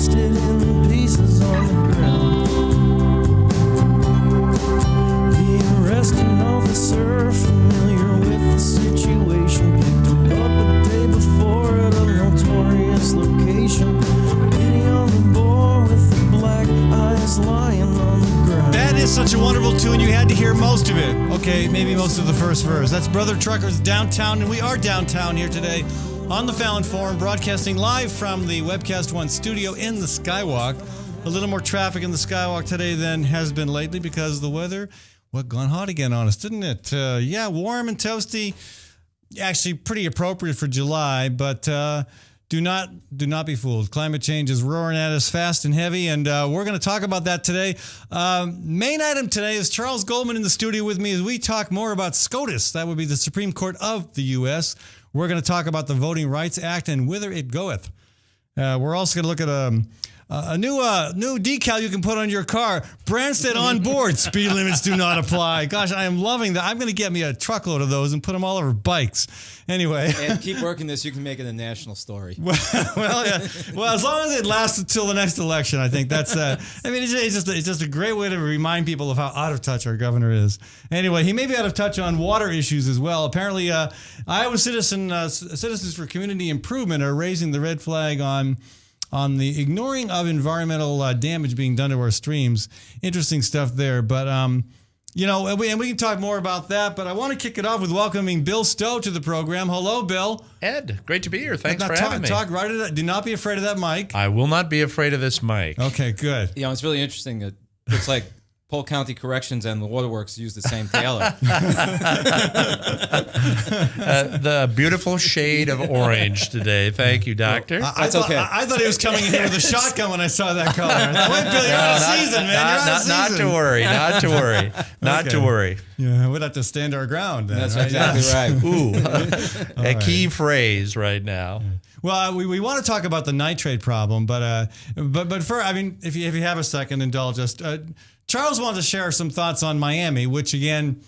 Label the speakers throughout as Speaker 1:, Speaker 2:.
Speaker 1: rusted in pieces on the ground. The arresting officer, familiar with the situation, picked her up a day before at a notorious location. Getting on the board with the black eyes lying on the ground.
Speaker 2: That is such a wonderful tune. You had to hear most of it. Okay, maybe most of the first verse. That's Brother Truckers Downtown, and we are downtown here today on the Fallon Forum, broadcasting live from the Webcast One studio in the Skywalk. A little more traffic in the Skywalk today than has been lately because the weather, gone hot again on us, didn't it? Yeah, warm and toasty. Actually, pretty appropriate for July, but do not be fooled. Climate change is roaring at us fast and heavy, and we're going to talk about that today. Main item today is Charles Goldman in the studio with me as we talk more about SCOTUS. That would be the Supreme Court of the U.S. We're going to talk about the Voting Rights Act and whither it goeth. We're also going to look at a new decal you can put on your car. Branstead on board. Speed limits do not apply. Gosh, I am loving that. I'm going to get me a truckload of those and put them all over bikes. Anyway.
Speaker 3: And keep working this. You can make it a national story.
Speaker 2: Well, yeah. Well, as long as it lasts until the next election, I think that's. I mean, it's just a great way to remind people of how out of touch our governor is. Anyway, he may be out of touch on water issues as well. Apparently, Iowa Citizens for Community Improvement are raising the red flag on the ignoring of environmental damage being done to our streams. Interesting stuff there. But, and we can talk more about that. But I want to kick it off with welcoming Bill Stowe to the program. Hello, Bill.
Speaker 4: Ed, great to be here. Thanks for having me.
Speaker 2: Talk right at that. Do not be afraid of that mic.
Speaker 4: I will not be afraid of this mic.
Speaker 2: Okay, good.
Speaker 3: It's really interesting. It's like Polk County Corrections and the Waterworks use the same tailor.
Speaker 4: The beautiful shade of orange today. Thank you, Doctor.
Speaker 3: That's okay.
Speaker 2: I thought he was coming in here with a shotgun when I saw that color. Wait, Bill, you're out of season, man. You're out of season.
Speaker 4: Not to worry. Not to worry. Not to worry.
Speaker 2: Yeah, we'd have to stand our ground. Then,
Speaker 3: That's exactly right.
Speaker 4: Ooh, a key phrase right now.
Speaker 2: Well, we want to talk about the nitrate problem, but for if you have a second, indulge us. Charles wanted to share some thoughts on Miami, which again,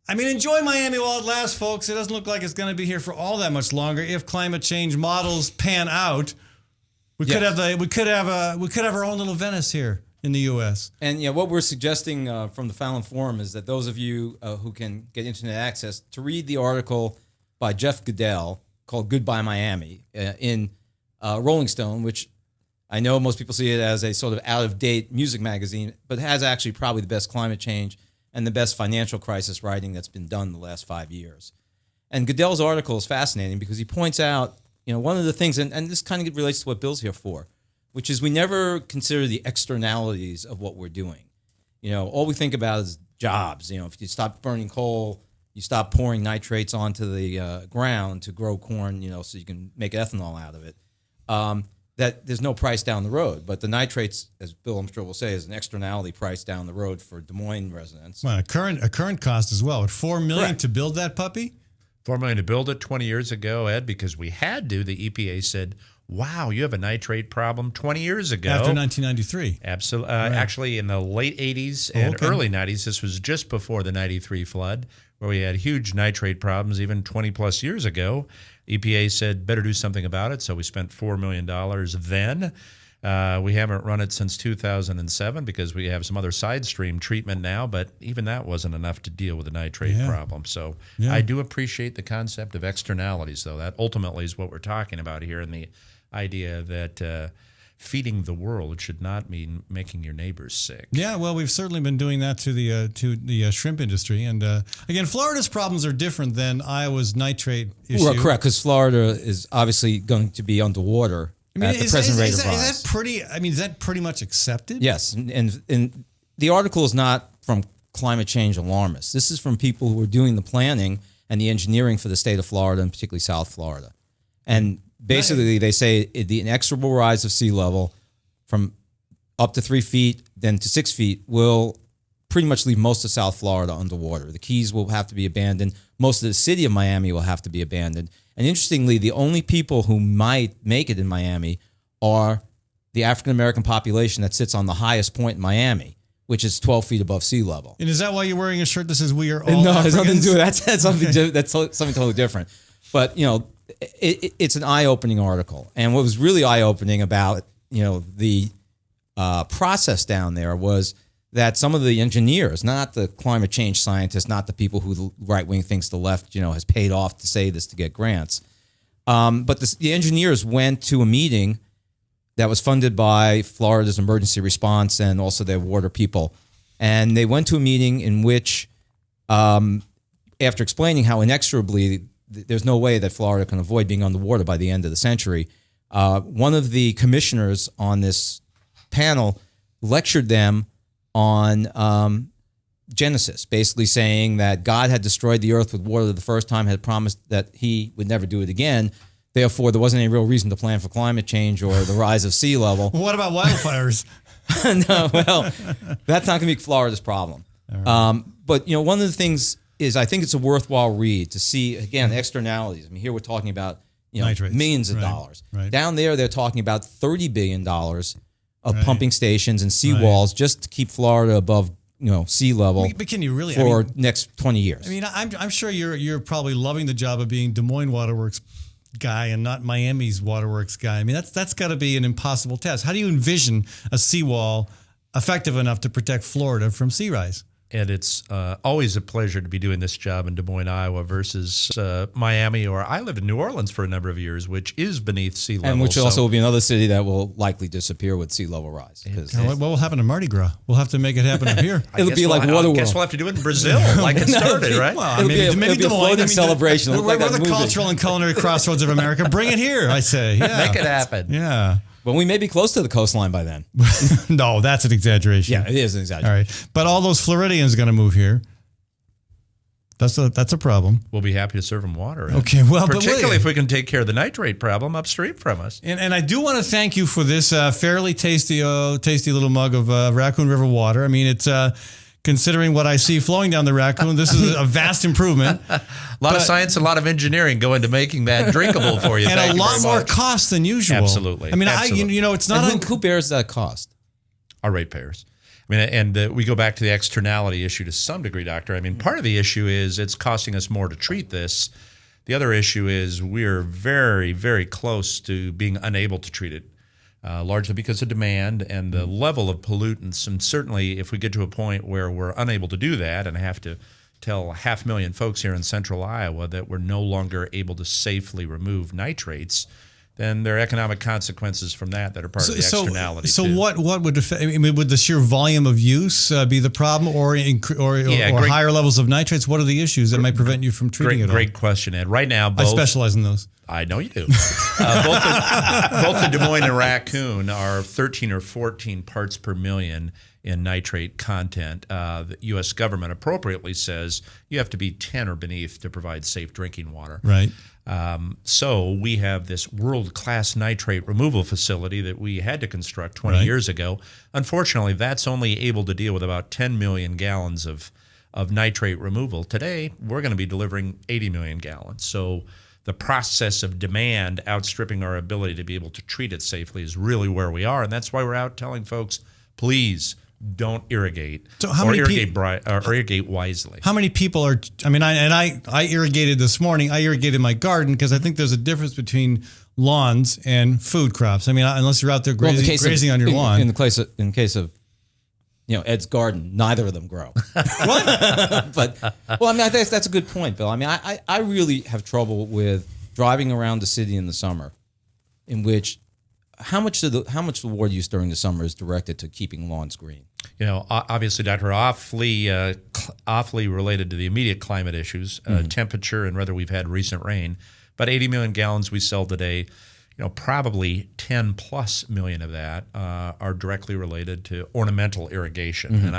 Speaker 2: enjoy Miami while it lasts, folks. It doesn't look like it's going to be here for all that much longer. If climate change models pan out, we could have our own little Venice here in the U.S.
Speaker 3: And what we're suggesting from the Fallon Forum is that those of you who can get internet access to read the article by Jeff Goodell called "Goodbye Miami" in Rolling Stone, which I know most people see it as a sort of out-of-date music magazine, but has actually probably the best climate change and the best financial crisis writing that's been done in the last 5 years. And Goodell's article is fascinating because he points out, one of the things, and this kind of relates to what Bill's here for, which is we never consider the externalities of what we're doing. All we think about is jobs. If you stop burning coal, you stop pouring nitrates onto the ground to grow corn, so you can make ethanol out of it. That there's no price down the road. But the nitrates, as Bill I'm sure will say, is an externality price down the road for Des Moines residents.
Speaker 2: Well, a current cost as well. At $4 million
Speaker 3: Correct.
Speaker 2: to build that puppy?
Speaker 4: $4 million to build it 20 years ago, Ed, because we had to. The EPA said, wow, you have a nitrate problem 20 years ago.
Speaker 2: After 1993.
Speaker 4: Absolutely.
Speaker 2: Right.
Speaker 4: Actually, in the late 80s and early 90s, this was just before the 93 flood, where we had huge nitrate problems even 20 plus years ago. EPA said, better do something about it, so we spent $4 million then. We haven't run it since 2007 because we have some other side stream treatment now, but even that wasn't enough to deal with the nitrate problem. So I do appreciate the concept of externalities, though. That ultimately is what we're talking about here, and the idea that feeding the world should not mean making your neighbors sick.
Speaker 2: Yeah, well, we've certainly been doing that to the shrimp industry. And again, Florida's problems are different than Iowa's nitrate issue.
Speaker 3: Well, correct, because Florida is obviously going to be underwater at the present rate of rise.
Speaker 2: Is that pretty much accepted?
Speaker 3: Yes, and the article is not from climate change alarmists. This is from people who are doing the planning and the engineering for the state of Florida, and particularly South Florida. And basically, they say the inexorable rise of sea level from up to 3 feet, then to 6 feet, will pretty much leave most of South Florida underwater. The Keys will have to be abandoned. Most of the city of Miami will have to be abandoned. And interestingly, the only people who might make it in Miami are the African-American population that sits on the highest point in Miami, which is 12 feet above sea level.
Speaker 2: And is that why you're wearing a shirt that says "We are all"?
Speaker 3: No, it
Speaker 2: Africans?
Speaker 3: has nothing to do with that. That's something totally different. But, it's an eye-opening article. And what was really eye-opening about the process down there was that some of the engineers, not the climate change scientists, not the people who the right wing thinks the left, has paid off to say this to get grants, but the engineers went to a meeting that was funded by Florida's emergency response and also their water people, and they went to a meeting in which, after explaining how inexorably there's no way that Florida can avoid being underwater by the end of the century, one of the commissioners on this panel lectured them on Genesis, basically saying that God had destroyed the earth with water the first time, had promised that he would never do it again. Therefore, there wasn't any real reason to plan for climate change or the rise of sea level.
Speaker 2: What about wildfires?
Speaker 3: No, well, that's not going to be Florida's problem. Right. But, one of the things is I think it's a worthwhile read to see, again, externalities. I mean, here we're talking about
Speaker 2: Nitrates.
Speaker 3: Millions of dollars.
Speaker 2: Right.
Speaker 3: Down there, they're talking about $30 billion of pumping stations and seawalls just to keep Florida above sea level.
Speaker 2: But can you really
Speaker 3: for next 20 years?
Speaker 2: I mean, I'm sure you're probably loving the job of being Des Moines Waterworks guy and not Miami's Waterworks guy. I mean, that's got to be an impossible task. How do you envision a seawall effective enough to protect Florida from sea rise?
Speaker 4: And it's always a pleasure to be doing this job in Des Moines, Iowa versus Miami, or I lived in New Orleans for a number of years, which is beneath sea level.
Speaker 3: And which also will be another city that will likely disappear with sea level rise.
Speaker 2: What will happen to Mardi Gras? We'll have to make it happen up here.
Speaker 3: It'll be like Waterworld.
Speaker 4: I guess we'll have to do it in Brazil, like it started, right?
Speaker 3: Well, maybe Des Moines. Celebration.
Speaker 2: We're the cultural and culinary crossroads of America. Bring it here, I say. Yeah.
Speaker 4: Make it happen.
Speaker 2: Yeah.
Speaker 3: But we may be close to the coastline by then.
Speaker 2: No, that's an exaggeration.
Speaker 3: Yeah, it is an exaggeration.
Speaker 2: All right. But all those Floridians going to move here. That's a problem.
Speaker 4: We'll be happy to serve them water.
Speaker 2: Okay, well,
Speaker 4: particularly if we can take care of the nitrate problem upstream from us.
Speaker 2: And I do want to thank you for this fairly tasty little mug of Raccoon River water. I mean, it's considering what I see flowing down the Raccoon, this is a vast improvement.
Speaker 4: A lot of science and a lot of engineering go into making that drinkable for you.
Speaker 2: And a lot more cost than usual.
Speaker 4: Absolutely.
Speaker 2: I mean,
Speaker 4: absolutely.
Speaker 2: It's not...
Speaker 3: And who bears that cost?
Speaker 4: Our ratepayers. I mean, and we go back to the externality issue to some degree, Doctor. I mean, part of the issue is it's costing us more to treat this. The other issue is we're very, very close to being unable to treat it, largely because of demand and the level of pollutants. And certainly if we get to a point where we're unable to do that and have to tell 500,000 folks here in central Iowa that we're no longer able to safely remove nitrates, then there are economic consequences from that are part of the externality.
Speaker 2: So what would affect? I mean, would the sheer volume of use be the problem, or higher levels of nitrates? What are the issues that might prevent you from treating it?
Speaker 4: Great question, Ed. Right now,
Speaker 2: I specialize in those.
Speaker 4: I know you do. both the Des Moines and Raccoon are 13 or 14 parts per million in nitrate content. The U.S. government appropriately says you have to be 10 or beneath to provide safe drinking water.
Speaker 2: Right.
Speaker 4: So we have this world-class nitrate removal facility that we had to construct 20 years ago. Unfortunately, that's only able to deal with about 10 million gallons of nitrate removal. Today, we're going to be delivering 80 million gallons. So the process of demand outstripping our ability to be able to treat it safely is really where we are. And that's why we're out telling folks, please don't irrigate, irrigate wisely.
Speaker 2: How many people are? I mean, I irrigated this morning. I irrigated my garden because I think there's a difference between lawns and food crops. I mean, unless you're out there grazing on your lawn.
Speaker 3: In case of Ed's garden, neither of them grow.
Speaker 2: What?
Speaker 3: But I mean, I think that's a good point, Bill. I mean, I really have trouble with driving around the city in the summer, in which how much of the water use during the summer is directed to keeping lawns green?
Speaker 4: Obviously, Dr. Awfully related to the immediate climate issues, temperature, and whether we've had recent rain. But 80 million gallons we sell today, probably 10 plus million of that are directly related to ornamental irrigation.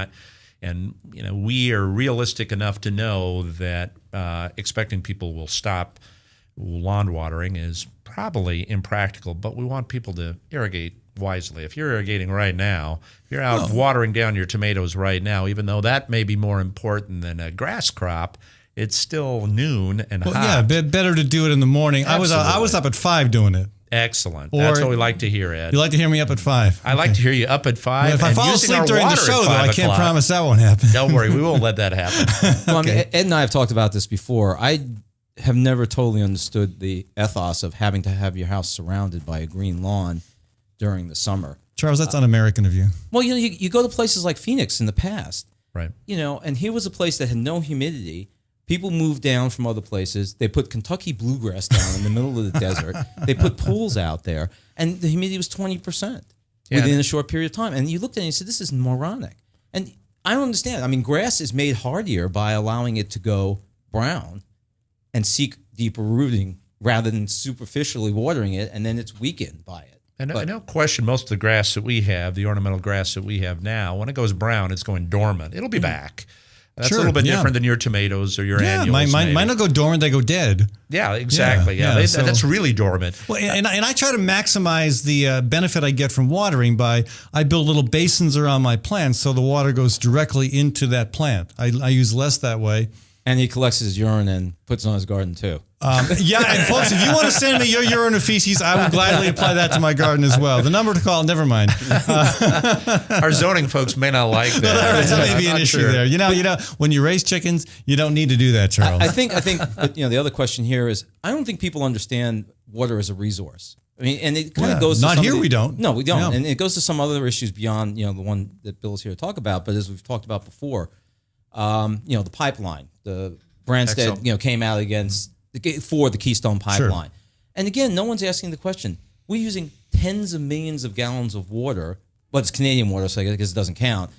Speaker 4: And we are realistic enough to know that expecting people will stop lawn watering is probably impractical, but we want people to irrigate wisely. If you're irrigating right now, if you're out watering down your tomatoes right now, even though that may be more important than a grass crop, it's still noon and hot.
Speaker 2: Yeah, better to do it in the morning.
Speaker 4: Absolutely.
Speaker 2: I was up at 5 doing it.
Speaker 4: Excellent. That's what we like to hear, Ed.
Speaker 2: You like to hear me up at 5?
Speaker 4: I like to hear you up at 5.
Speaker 2: Well, if I fall asleep during the show, though, I can't promise that won't happen.
Speaker 4: Don't worry, we won't let that happen.
Speaker 3: Well, I mean, Ed and I have talked about this before. I have never totally understood the ethos of having to have your house surrounded by a green lawn during the summer.
Speaker 2: Charles, that's un-American of you.
Speaker 3: Well, you go to places like Phoenix in the past,
Speaker 4: Right.
Speaker 3: and here was a place that had no humidity. People moved down from other places. They put Kentucky bluegrass down in the middle of the desert. They put pools out there, and the humidity was 20% within a short period of time. And you looked at it and you said, this is moronic. And I don't understand. I mean, grass is made hardier by allowing it to go brown and seek deeper rooting rather than superficially watering it, and then it's weakened by it.
Speaker 4: And I no question, most of the grass that we have, the ornamental grass that we have now, when it goes brown, it's going dormant. It'll be back. That's
Speaker 2: Sure,
Speaker 4: a little bit
Speaker 2: yeah.
Speaker 4: different than your tomatoes or your
Speaker 2: Yeah,
Speaker 4: annuals.
Speaker 2: mine don't go dormant; they go dead.
Speaker 4: Yeah, exactly. Yeah,
Speaker 2: so-
Speaker 4: that's really dormant.
Speaker 2: Well, and I try to maximize the benefit I get from watering by I build little basins around my plants so the water goes directly into that plant. I use less that way.
Speaker 3: And he collects his urine and puts it on his garden too.
Speaker 2: Yeah, and folks, if you want to send me your urine or feces, I will gladly apply that to my garden as well. The number to call, never mind.
Speaker 4: Our zoning folks may not like that.
Speaker 2: There may be
Speaker 4: I'm
Speaker 2: an
Speaker 4: not
Speaker 2: issue
Speaker 4: sure.
Speaker 2: there. You know, when you raise chickens, you don't need to do that, Charles.
Speaker 3: I think the other question here is I don't think people understand water as a resource. I mean, and it kind of goes to
Speaker 2: not
Speaker 3: some
Speaker 2: here.
Speaker 3: of the-
Speaker 2: We don't.
Speaker 3: No, we don't.
Speaker 2: No.
Speaker 3: And it goes to some other issues beyond the one that Bill's here to talk about. But as we've talked about before, the pipeline, the Branstad,
Speaker 4: Excellent.
Speaker 3: came out for the Keystone Pipeline. And again, no one's asking the question. We're using tens of millions of gallons of water, but it's Canadian water, so I guess it doesn't count,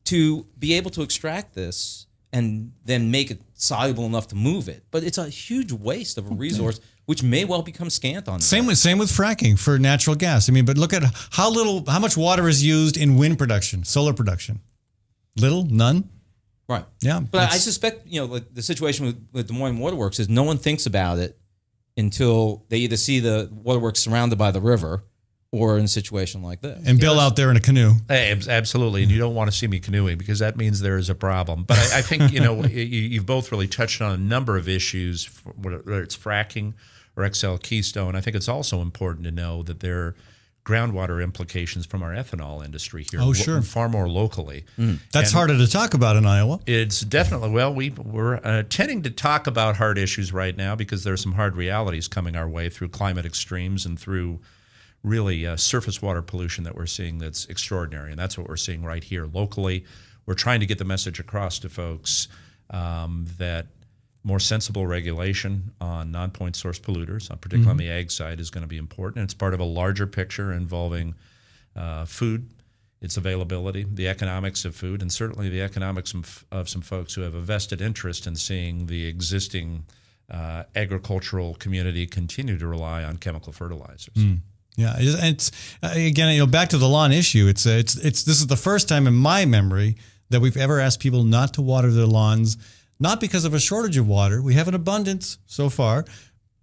Speaker 3: to be able to extract this and then make it soluble enough to move it. But it's a huge waste of a resource, which may well become scant on.
Speaker 2: Same with fracking for natural gas. I mean, but look at how much water is used in wind production, solar production. Little, none.
Speaker 3: Right.
Speaker 2: Yeah,
Speaker 3: But I suspect, like the situation with Des Moines Waterworks is no one thinks about it until they either see the waterworks surrounded by the river or in a situation like this.
Speaker 2: And Bill out there in a canoe.
Speaker 4: Hey, absolutely, and you don't want to see me canoeing because that means there is a problem. But I think you've both really touched on a number of issues, whether it's fracking or XL Keystone. I think it's also important to know that there are groundwater implications from our ethanol industry here.
Speaker 2: Oh, sure.
Speaker 4: Far more locally.
Speaker 2: That's harder to talk about in Iowa.
Speaker 4: It's definitely, we're tending to talk about hard issues right now because there are some hard realities coming our way through climate extremes and through really surface water pollution that we're seeing that's extraordinary. And that's what we're seeing right here locally. We're trying to get the message across to folks that more sensible regulation on non-point source polluters, particularly on the ag side, is going to be important. And it's part of a larger picture involving food, its availability, the economics of food, and certainly the economics of some folks who have a vested interest in seeing the existing agricultural community continue to rely on chemical fertilizers.
Speaker 2: Yeah, it's again, back to the lawn issue. It's this is the first time in my memory that we've ever asked people not to water their lawns, not because of a shortage of water. We have an abundance so far,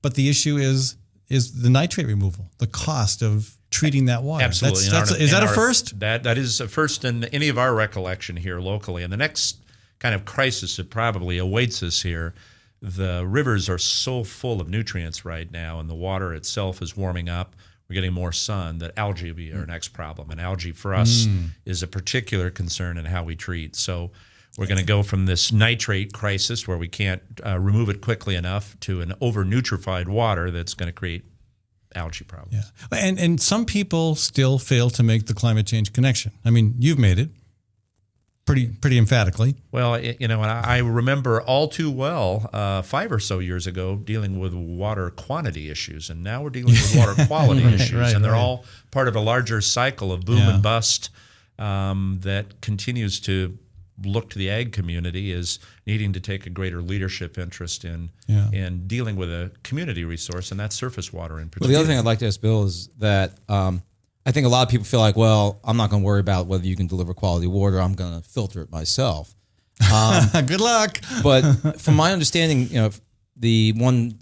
Speaker 2: but the issue is the nitrate removal, the cost of treating that water.
Speaker 4: Absolutely.
Speaker 2: Is that a first?
Speaker 4: That is a first in any of our recollection here locally. And the next kind of crisis that probably awaits us here, the rivers are so full of nutrients right now, and the water itself is warming up. We're getting more sun, that algae will be our next problem. And algae for us is a particular concern in how we treat. So we're going to go from this nitrate crisis where we can't remove it quickly enough to an over-nutrified water that's going to create algae problems.
Speaker 2: Yeah, and some people still fail to make the climate change connection. I mean, you've made it pretty emphatically.
Speaker 4: Well, and I remember all too well 5 or so years ago dealing with water quantity issues, and now we're dealing with water quality issues, and they're all part of a larger cycle of boom and bust that continues to look to the ag community as needing to take a greater leadership interest in dealing with a community resource, and that's surface water in particular.
Speaker 3: Well, the other thing I'd like to ask Bill is that I think a lot of people feel like, well, I'm not going to worry about whether you can deliver quality water. I'm going to filter it myself.
Speaker 2: Good luck.
Speaker 3: But from my understanding, the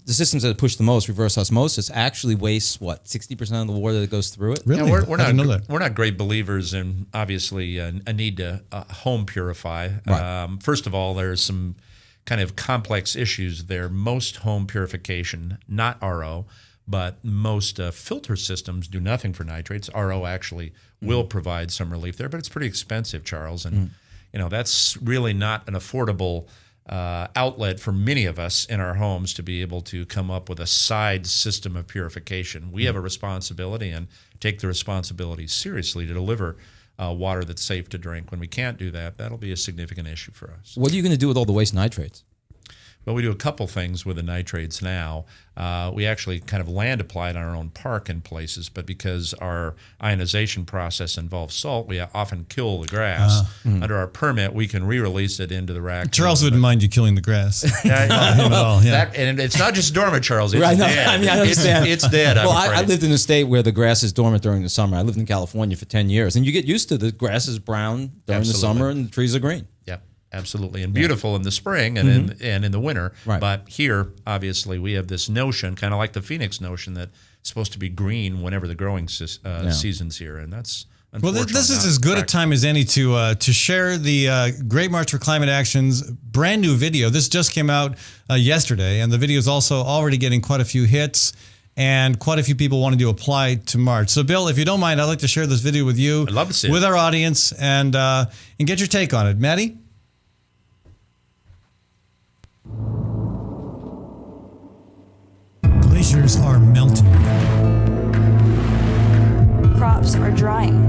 Speaker 3: systems that push the most, reverse osmosis, actually wastes 60% of the water that goes through it.
Speaker 2: Really?
Speaker 4: Yeah,
Speaker 2: I didn't know that.
Speaker 4: We're not great believers in obviously a need to home purify.
Speaker 3: Right.
Speaker 4: First of all, there's some kind of complex issues there. Most home purification, not RO, but most filter systems do nothing for nitrates. RO actually will provide some relief there, but it's pretty expensive, Charles, and that's really not an affordable outlet for many of us in our homes to be able to come up with a side system of purification. We have a responsibility and take the responsibility seriously to deliver water that's safe to drink. When we can't do that, that'll be a significant issue for us.
Speaker 3: What are you going to do with all the waste nitrates?
Speaker 4: Well, we do a couple things with the nitrates now. We actually kind of land apply it on our own park in places, but because our ionization process involves salt, we often kill the grass. Under our permit, we can re-release it into the rack.
Speaker 2: Charles wouldn't mind you killing the grass.
Speaker 4: Yeah,
Speaker 2: Not him at all, yeah.
Speaker 4: and it's not just dormant, Charles. It's
Speaker 3: Right, no,
Speaker 4: dead.
Speaker 3: I mean, I understand.
Speaker 4: It's dead.
Speaker 3: Well,
Speaker 4: I'm
Speaker 3: I
Speaker 4: afraid.
Speaker 3: lived in a state where the grass is dormant during the summer. I lived in California for 10 years, and you get used to the grass is brown during the
Speaker 4: Absolutely.
Speaker 3: summer and the trees are green.
Speaker 4: Yeah, absolutely, and beautiful in the spring and in the winter.
Speaker 3: Right.
Speaker 4: But here, obviously, we have this notion, kind of like the Phoenix notion, that it's supposed to be green whenever the growing season's here, and that's
Speaker 2: Well,
Speaker 4: unfortunately
Speaker 2: this is
Speaker 4: not
Speaker 2: as good a
Speaker 4: practical.
Speaker 2: time as any to share the Great March for Climate Action's brand new video. This just came out yesterday, and the video is also already getting quite a few hits, and quite a few people wanting to apply to March. So, Bill, if you don't mind, I'd like to share this video with you,
Speaker 4: I'd love to see it.
Speaker 2: with our audience, and get your take on it. Maddie? Glaciers are melting.
Speaker 5: Crops are drying.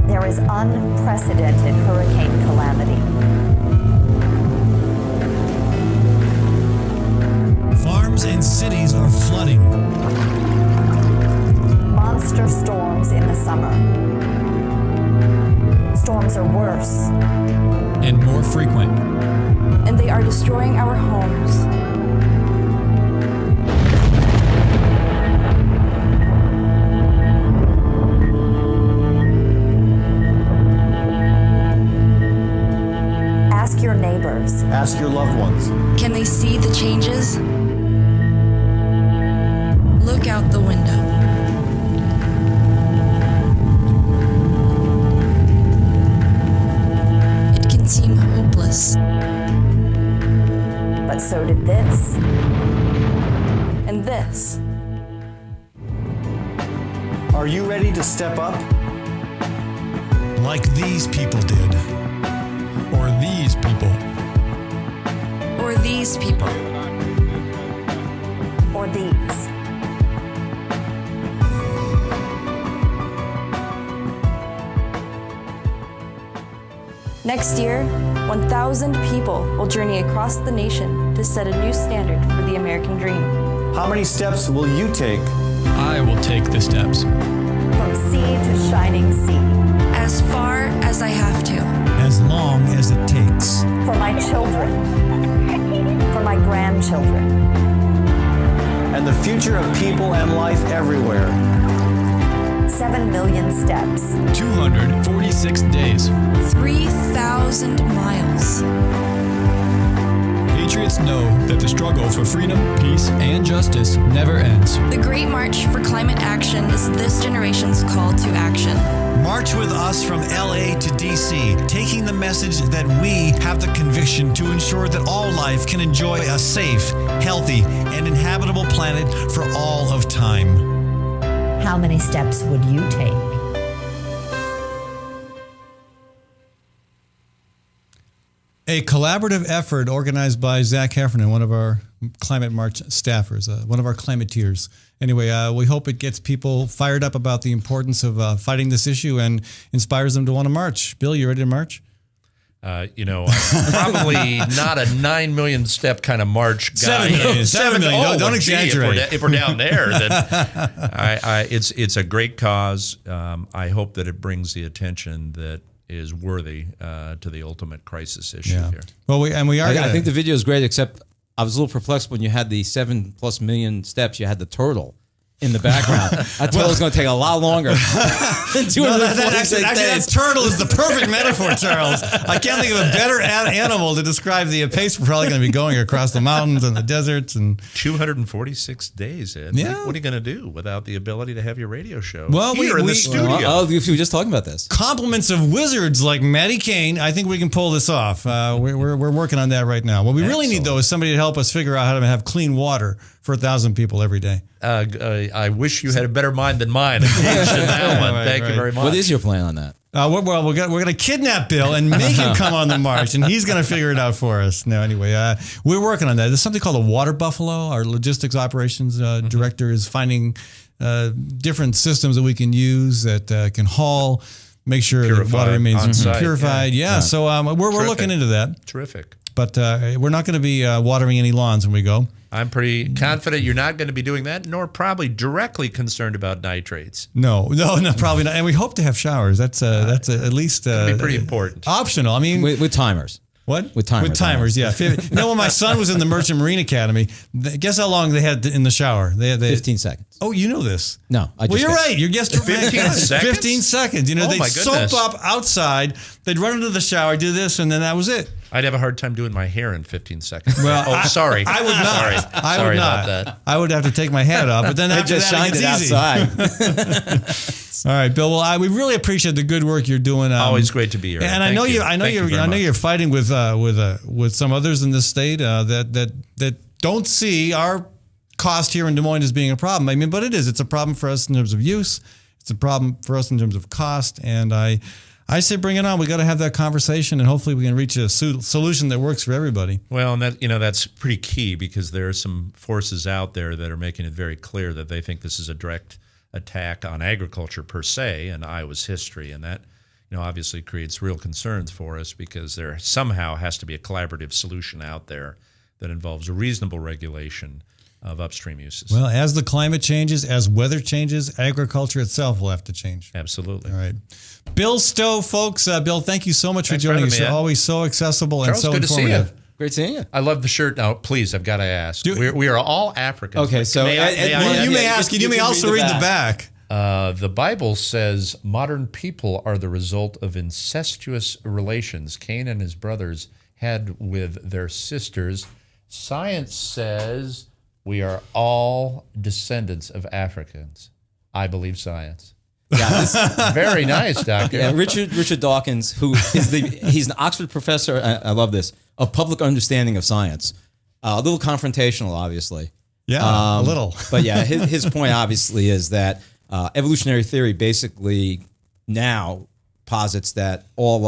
Speaker 6: There is unprecedented hurricane calamity.
Speaker 1: Farms and cities are flooding.
Speaker 6: Monster storms in the summer. Storms are worse.
Speaker 1: And more frequent.
Speaker 5: And they are destroying our homes.
Speaker 6: Ask your neighbors.
Speaker 7: Ask your loved ones.
Speaker 5: Can they see the changes? Look out the window. It can seem hopeless.
Speaker 6: But so did this.
Speaker 5: And this.
Speaker 7: Are you ready to step up?
Speaker 1: Like these people did. Or these people.
Speaker 5: Or these people.
Speaker 6: Or these.
Speaker 5: Next year, 1,000 people will journey across the nation to set a new standard for the American dream.
Speaker 7: How many steps will you take?
Speaker 1: I will take the steps.
Speaker 6: From sea to shining sea.
Speaker 5: As far as I have to.
Speaker 1: As long as it takes.
Speaker 6: For my children. For my grandchildren.
Speaker 7: And the future of people and life everywhere.
Speaker 6: 7 million steps.
Speaker 1: 246 days.
Speaker 5: 3,000 miles.
Speaker 1: Patriots know that the struggle for freedom, peace, and justice never ends.
Speaker 5: The Great March for Climate Action is this generation's call to action.
Speaker 2: March with us from LA to DC, taking the message that we have the conviction to ensure that all life can enjoy a safe, healthy, and inhabitable planet for all of time.
Speaker 6: How many steps would you take?
Speaker 2: A collaborative effort organized by Zach Heffernan, one of our Climate March staffers, one of our climateers. Anyway, we hope it gets people fired up about the importance of fighting this issue and inspires them to want to march. Bill, you ready to march?
Speaker 4: I'm probably not a 9 million step kind of march guy.
Speaker 2: 7 million. 7 million. Don't exaggerate.
Speaker 4: If we're down there, then it's a great cause. I hope that it brings the attention that is worthy to the ultimate crisis issue here.
Speaker 2: Well, we are.
Speaker 3: I think the video is great, except I was a little perplexed when you had the 7+ million steps. You had the turtle in the background. I thought it was going to take a lot longer. Than 246
Speaker 2: Actually,
Speaker 3: days.
Speaker 2: that turtle is the perfect metaphor, Charles. I can't think of a better animal to describe the pace we're probably going to be going across the mountains and the deserts. And
Speaker 4: 246 days, Ed.
Speaker 2: Yeah.
Speaker 4: What are you going to do without the ability to have your radio show
Speaker 2: Well,
Speaker 4: here in the studio?
Speaker 3: We were just talking about this.
Speaker 2: compliments of wizards like Maddie Kane, I think we can pull this off. We're working on that right now. What we really need, though, is somebody to help us figure out how to have clean water for 1,000 people every day.
Speaker 4: I wish you had a better mind than mine. Engaged in that one. Thank you very much.
Speaker 3: What is your plan on that?
Speaker 2: Well, we're going to kidnap Bill and make him come on the march, and he's going to figure it out for us. No, anyway, we're working on that. There's something called a water buffalo. Our logistics operations director is finding different systems that we can use that can haul, make sure the water remains
Speaker 4: on-site,
Speaker 2: purified. Yeah. So we're looking into that.
Speaker 4: Terrific.
Speaker 2: But we're not going to be watering any lawns when we go.
Speaker 4: I'm pretty confident you're not going to be doing that, nor probably directly concerned about nitrates.
Speaker 2: No, probably not. And we hope to have showers. That's at least
Speaker 4: That'd be pretty important.
Speaker 2: Optional. I mean,
Speaker 3: With timers.
Speaker 2: what?
Speaker 3: With timers.
Speaker 2: With timers, yeah. When my son was in the Merchant Marine Academy, guess how long they had in the shower? They
Speaker 3: 15 seconds.
Speaker 2: Oh, you know this.
Speaker 3: No, I just
Speaker 2: Well, you're right. You're guessed
Speaker 4: 15 seconds?
Speaker 2: 15 seconds. You know,
Speaker 4: Oh,
Speaker 2: they'd
Speaker 4: my
Speaker 2: soap
Speaker 4: goodness.
Speaker 2: up outside. They'd run into the shower, do this, and then that was it.
Speaker 4: I'd have a hard time doing my hair in 15 seconds.
Speaker 2: Well,
Speaker 4: sorry.
Speaker 2: I would not.
Speaker 4: Sorry.
Speaker 2: I
Speaker 4: Sorry
Speaker 2: would not.
Speaker 4: about that.
Speaker 2: I would have to take my hat off. But then after
Speaker 3: just
Speaker 2: that,
Speaker 3: shined
Speaker 2: it
Speaker 3: it
Speaker 2: gets easy.
Speaker 3: outside.
Speaker 2: All right, Bill. Well, we really appreciate the good work you're doing.
Speaker 4: Always great to be here.
Speaker 2: And I know
Speaker 4: Thank
Speaker 2: I know
Speaker 4: Thank you
Speaker 2: you're.
Speaker 4: very
Speaker 2: I know
Speaker 4: much.
Speaker 2: you're fighting with some others in this state that don't see our cost here in Des Moines as being a problem. I mean, but it is. It's a problem for us in terms of use. It's a problem for us in terms of cost. And I say bring it on. We got to have that conversation, and hopefully we can reach a solution that works for everybody.
Speaker 4: Well, and that's pretty key, because there are some forces out there that are making it very clear that they think this is a direct attack on agriculture per se and Iowa's history, and that obviously creates real concerns for us, because there somehow has to be a collaborative solution out there that involves a reasonable regulation of upstream uses.
Speaker 2: Well, as the climate changes, as weather changes, agriculture itself will have to change.
Speaker 4: Absolutely.
Speaker 2: All right. Bill Stowe, folks. Bill, thank you so much
Speaker 4: Thanks
Speaker 2: for
Speaker 4: for
Speaker 2: joining
Speaker 4: having
Speaker 2: us.
Speaker 4: me,
Speaker 2: You're
Speaker 4: Ed.
Speaker 2: always so accessible
Speaker 4: Charles,
Speaker 2: and so
Speaker 4: good to see
Speaker 2: informative.
Speaker 4: you.
Speaker 3: Great seeing you.
Speaker 4: I love the shirt. Now, please, I've got to ask. We are all Africans.
Speaker 3: Okay, so
Speaker 4: May I
Speaker 2: You may
Speaker 3: yeah,
Speaker 2: ask, and you
Speaker 3: you
Speaker 2: may
Speaker 3: can
Speaker 2: also
Speaker 3: read
Speaker 2: read
Speaker 3: the
Speaker 2: the back.
Speaker 4: The Bible says modern people are the result of incestuous relations Cain and his brothers had with their sisters. Science says we are all descendants of Africans. I believe science.
Speaker 3: Yeah,
Speaker 4: Very nice, Doctor.
Speaker 3: Yeah, Richard Dawkins, who is he's an Oxford professor. I love this, of public understanding of science. A little confrontational, obviously.
Speaker 2: Yeah, a little.
Speaker 3: But yeah, his point obviously is that evolutionary theory basically now posits that all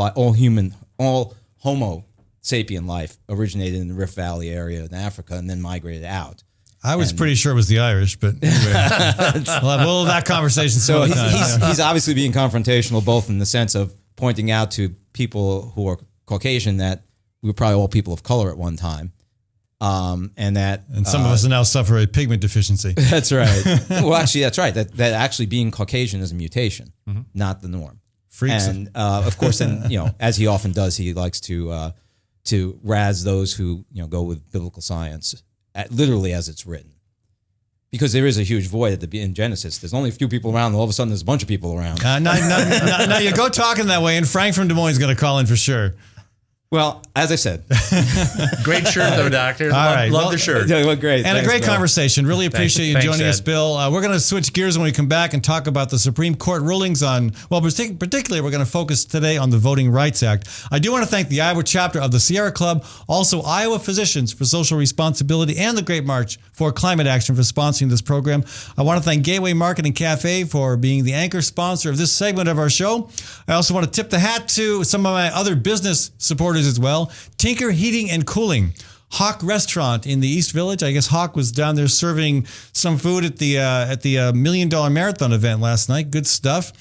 Speaker 3: Homo sapien life originated in the Rift Valley area in Africa and then migrated out.
Speaker 2: I was pretty sure it was the Irish, but anyway. we'll have that conversation
Speaker 3: So
Speaker 2: some other time.
Speaker 3: he's obviously being confrontational, both in the sense of pointing out to people who are Caucasian that we were probably all people of color at one time, and that
Speaker 2: And some of us now suffer a pigment deficiency.
Speaker 3: that's right. Well, actually, that's right. That actually being Caucasian is a mutation, not the norm.
Speaker 2: Freaks.
Speaker 3: And of course, then as he often does, he likes to razz those who go with biblical science. Literally as it's written, because there is a huge void in Genesis. There's only a few people around, and all of a sudden there's a bunch of people around.
Speaker 2: Now you go talking that way, and Frank from Des Moines is going to call in for sure.
Speaker 3: Well, as I said,
Speaker 4: Great shirt, though, Doctor.
Speaker 2: right.
Speaker 4: Love
Speaker 2: Well,
Speaker 4: the shirt.
Speaker 3: well, great,
Speaker 2: And
Speaker 3: thanks,
Speaker 2: a great
Speaker 3: Bill.
Speaker 2: conversation. Really appreciate you
Speaker 4: Thanks,
Speaker 2: joining us,
Speaker 4: Ed.
Speaker 2: Bill. We're going to switch gears when we come back and talk about the Supreme Court rulings on, particularly we're going to focus today on the Voting Rights Act. I do want to thank the Iowa chapter of the Sierra Club, also Iowa Physicians for Social Responsibility, and the Great March for Climate Action for sponsoring this program. I want to thank Gateway Market and Cafe for being the anchor sponsor of this segment of our show. I also want to tip the hat to some of my other business supporters as well. Tinker Heating and Cooling, Hawk Restaurant in the East Village. I guess Hawk was down there serving some food at the $1 Million Marathon event last night. Good stuff.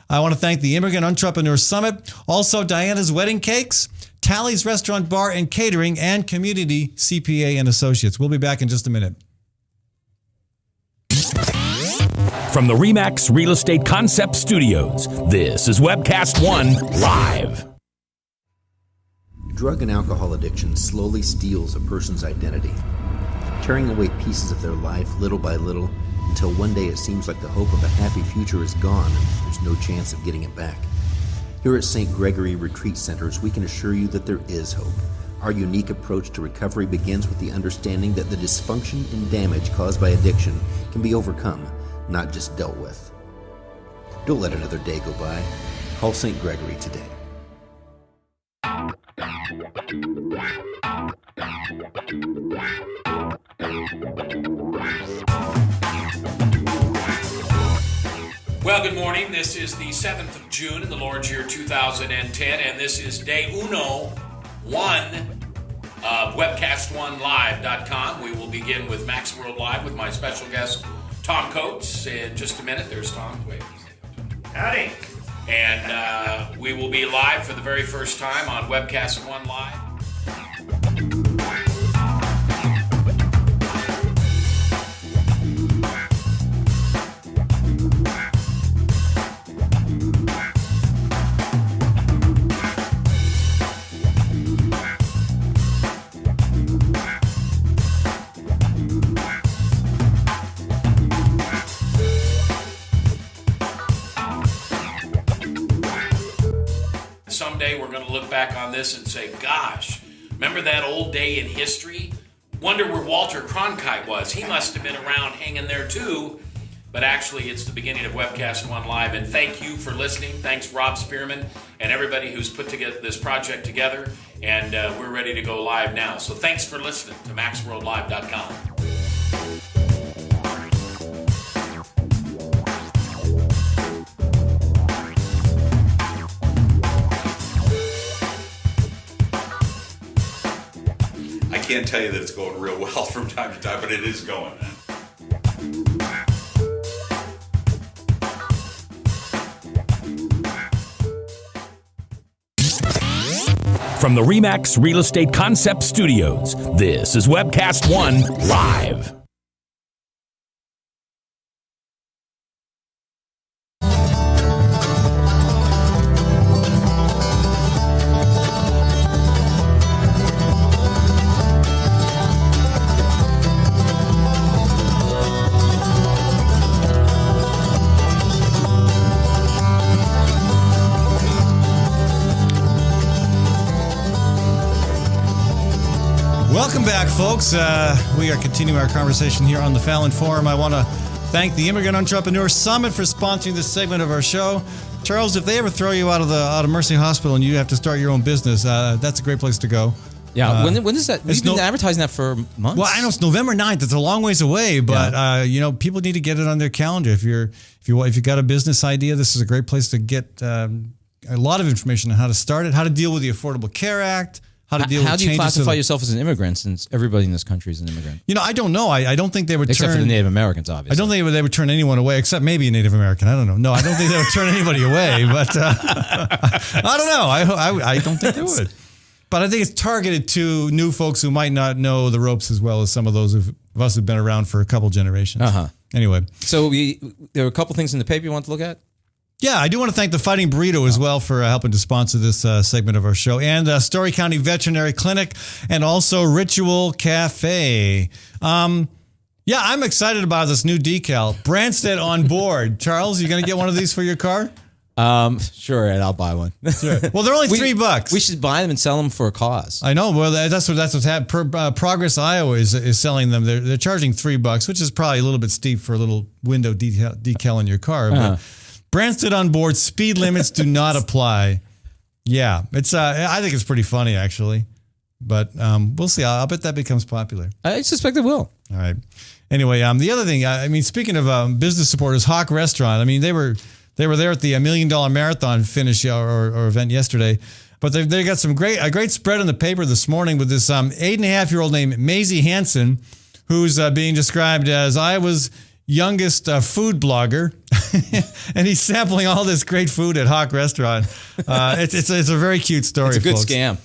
Speaker 2: I want to thank the Immigrant Entrepreneur Summit, also Diana's Wedding Cakes, Tally's Restaurant Bar and Catering, and Community CPA and Associates. We'll be back in just a minute.
Speaker 8: From the RE/MAX Real Estate Concept Studios, this is Webcast One Live.
Speaker 9: Drug and alcohol addiction slowly steals a person's identity, tearing away pieces of their life little by little until one day it seems like the hope of a happy future is gone and there's no chance of getting it back. Here at St. Gregory Retreat Centers, we can assure you that there is hope. Our unique approach to recovery begins with the understanding that the dysfunction and damage caused by addiction can be overcome, not just dealt with. Don't let another day go by. Call St. Gregory today.
Speaker 10: Well, good morning. This is the 7th of June in the Lord's year 2010, and this is day 1 of webcast1live.com. We will begin with Max World Live with my special guest, Tom Coates. In just a minute, there's Tom. Wait. Howdy. And we will be live for the very first time on Webcast One Live. Someday we're going to look back on this and say, gosh, remember that old day in history? Wonder where Walter Cronkite was. He must have been around hanging there too. But actually, it's the beginning of Webcast One Live. And thank you for listening. Thanks, Rob Spearman, and everybody who's put together this project together. And we're ready to go live now. So thanks for listening to MaxWorldLive.com.
Speaker 11: I can't tell you that it's going real well from time to time, but it is going.
Speaker 8: From the RE/MAX Real Estate Concept Studios, this is Webcast One Live.
Speaker 2: Welcome back, folks. We are continuing our conversation here on the Fallon Forum. I want to thank the Immigrant Entrepreneur Summit for sponsoring this segment of our show. Charles, if they ever throw you out of Mercy Hospital and you have to start your own business, that's a great place to go.
Speaker 3: Yeah, when is that? We've been advertising that for months.
Speaker 2: Well, I know it's November 9th. It's a long ways away, but people need to get it on their calendar. If you've got a business idea, this is a great place to get a lot of information on how to start it, how to deal with the Affordable Care Act. How do you classify
Speaker 3: yourself as an immigrant, since everybody in this country is an immigrant?
Speaker 2: I don't know. I don't think they would
Speaker 3: except for the Native Americans, obviously.
Speaker 2: I don't think they would turn anyone away, except maybe a Native American. I don't know. No, I don't think they would turn anybody away. But I don't know. I don't think they would. But I think it's targeted to new folks who might not know the ropes as well as some of those of us who've been around for a couple generations. Anyway,
Speaker 3: so there are a couple things in the paper you want to look at.
Speaker 2: Yeah, I do want to thank the Fighting Burrito as well for helping to sponsor this segment of our show, and Story County Veterinary Clinic, and also Ritual Cafe. I'm excited about this new decal. Branstead on board. Charles, you going to get one of these for your car?
Speaker 3: Sure, Ed, I'll buy one.
Speaker 2: Sure. Well, they're only $3.
Speaker 3: We should buy them and sell them for a cause.
Speaker 2: I know. Well, that's what's happening. Progress Iowa is selling them. They're charging $3, which is probably a little bit steep for a little window decal in your car. But Branstead on board. Speed limits do not apply. Yeah, it's. I think it's pretty funny actually, but we'll see. I'll bet that becomes popular.
Speaker 3: I suspect it will.
Speaker 2: All right. Anyway, the other thing. Speaking of business supporters, Hawk Restaurant. They were there at the $1 Million Marathon finish or event yesterday, but they got a great spread in the paper this morning with this 8.5-year-old named Maisie Hansen, who's being described as Iowa's youngest food blogger, and he's sampling all this great food at Hawk Restaurant. It's a very cute story.
Speaker 3: It's a good
Speaker 2: folks.
Speaker 3: scam.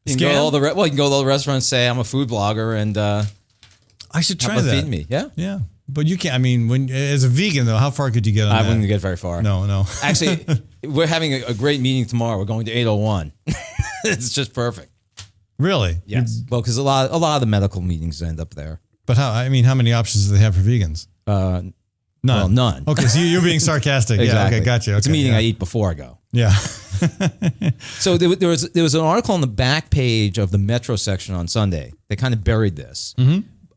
Speaker 3: You can go to all the restaurants, say I'm a food blogger, and
Speaker 2: I should try that.
Speaker 3: Feed me, yeah.
Speaker 2: But you can't. When as a vegan though, how far could you get on that?
Speaker 3: I wouldn't get very far.
Speaker 2: No.
Speaker 3: Actually, we're having a great meeting tomorrow. We're going to 801. It's just perfect.
Speaker 2: Really?
Speaker 3: Yes. Well, because a lot of the medical meetings end up there.
Speaker 2: But how many options do they have for vegans?
Speaker 3: None.
Speaker 2: Well,
Speaker 3: none.
Speaker 2: Okay, so you're being sarcastic.
Speaker 3: Exactly.
Speaker 2: Yeah, okay, gotcha. Okay,
Speaker 3: it's a meeting I eat before I go.
Speaker 2: Yeah.
Speaker 3: So there was an article on the back page of the Metro section on Sunday. They kind of buried this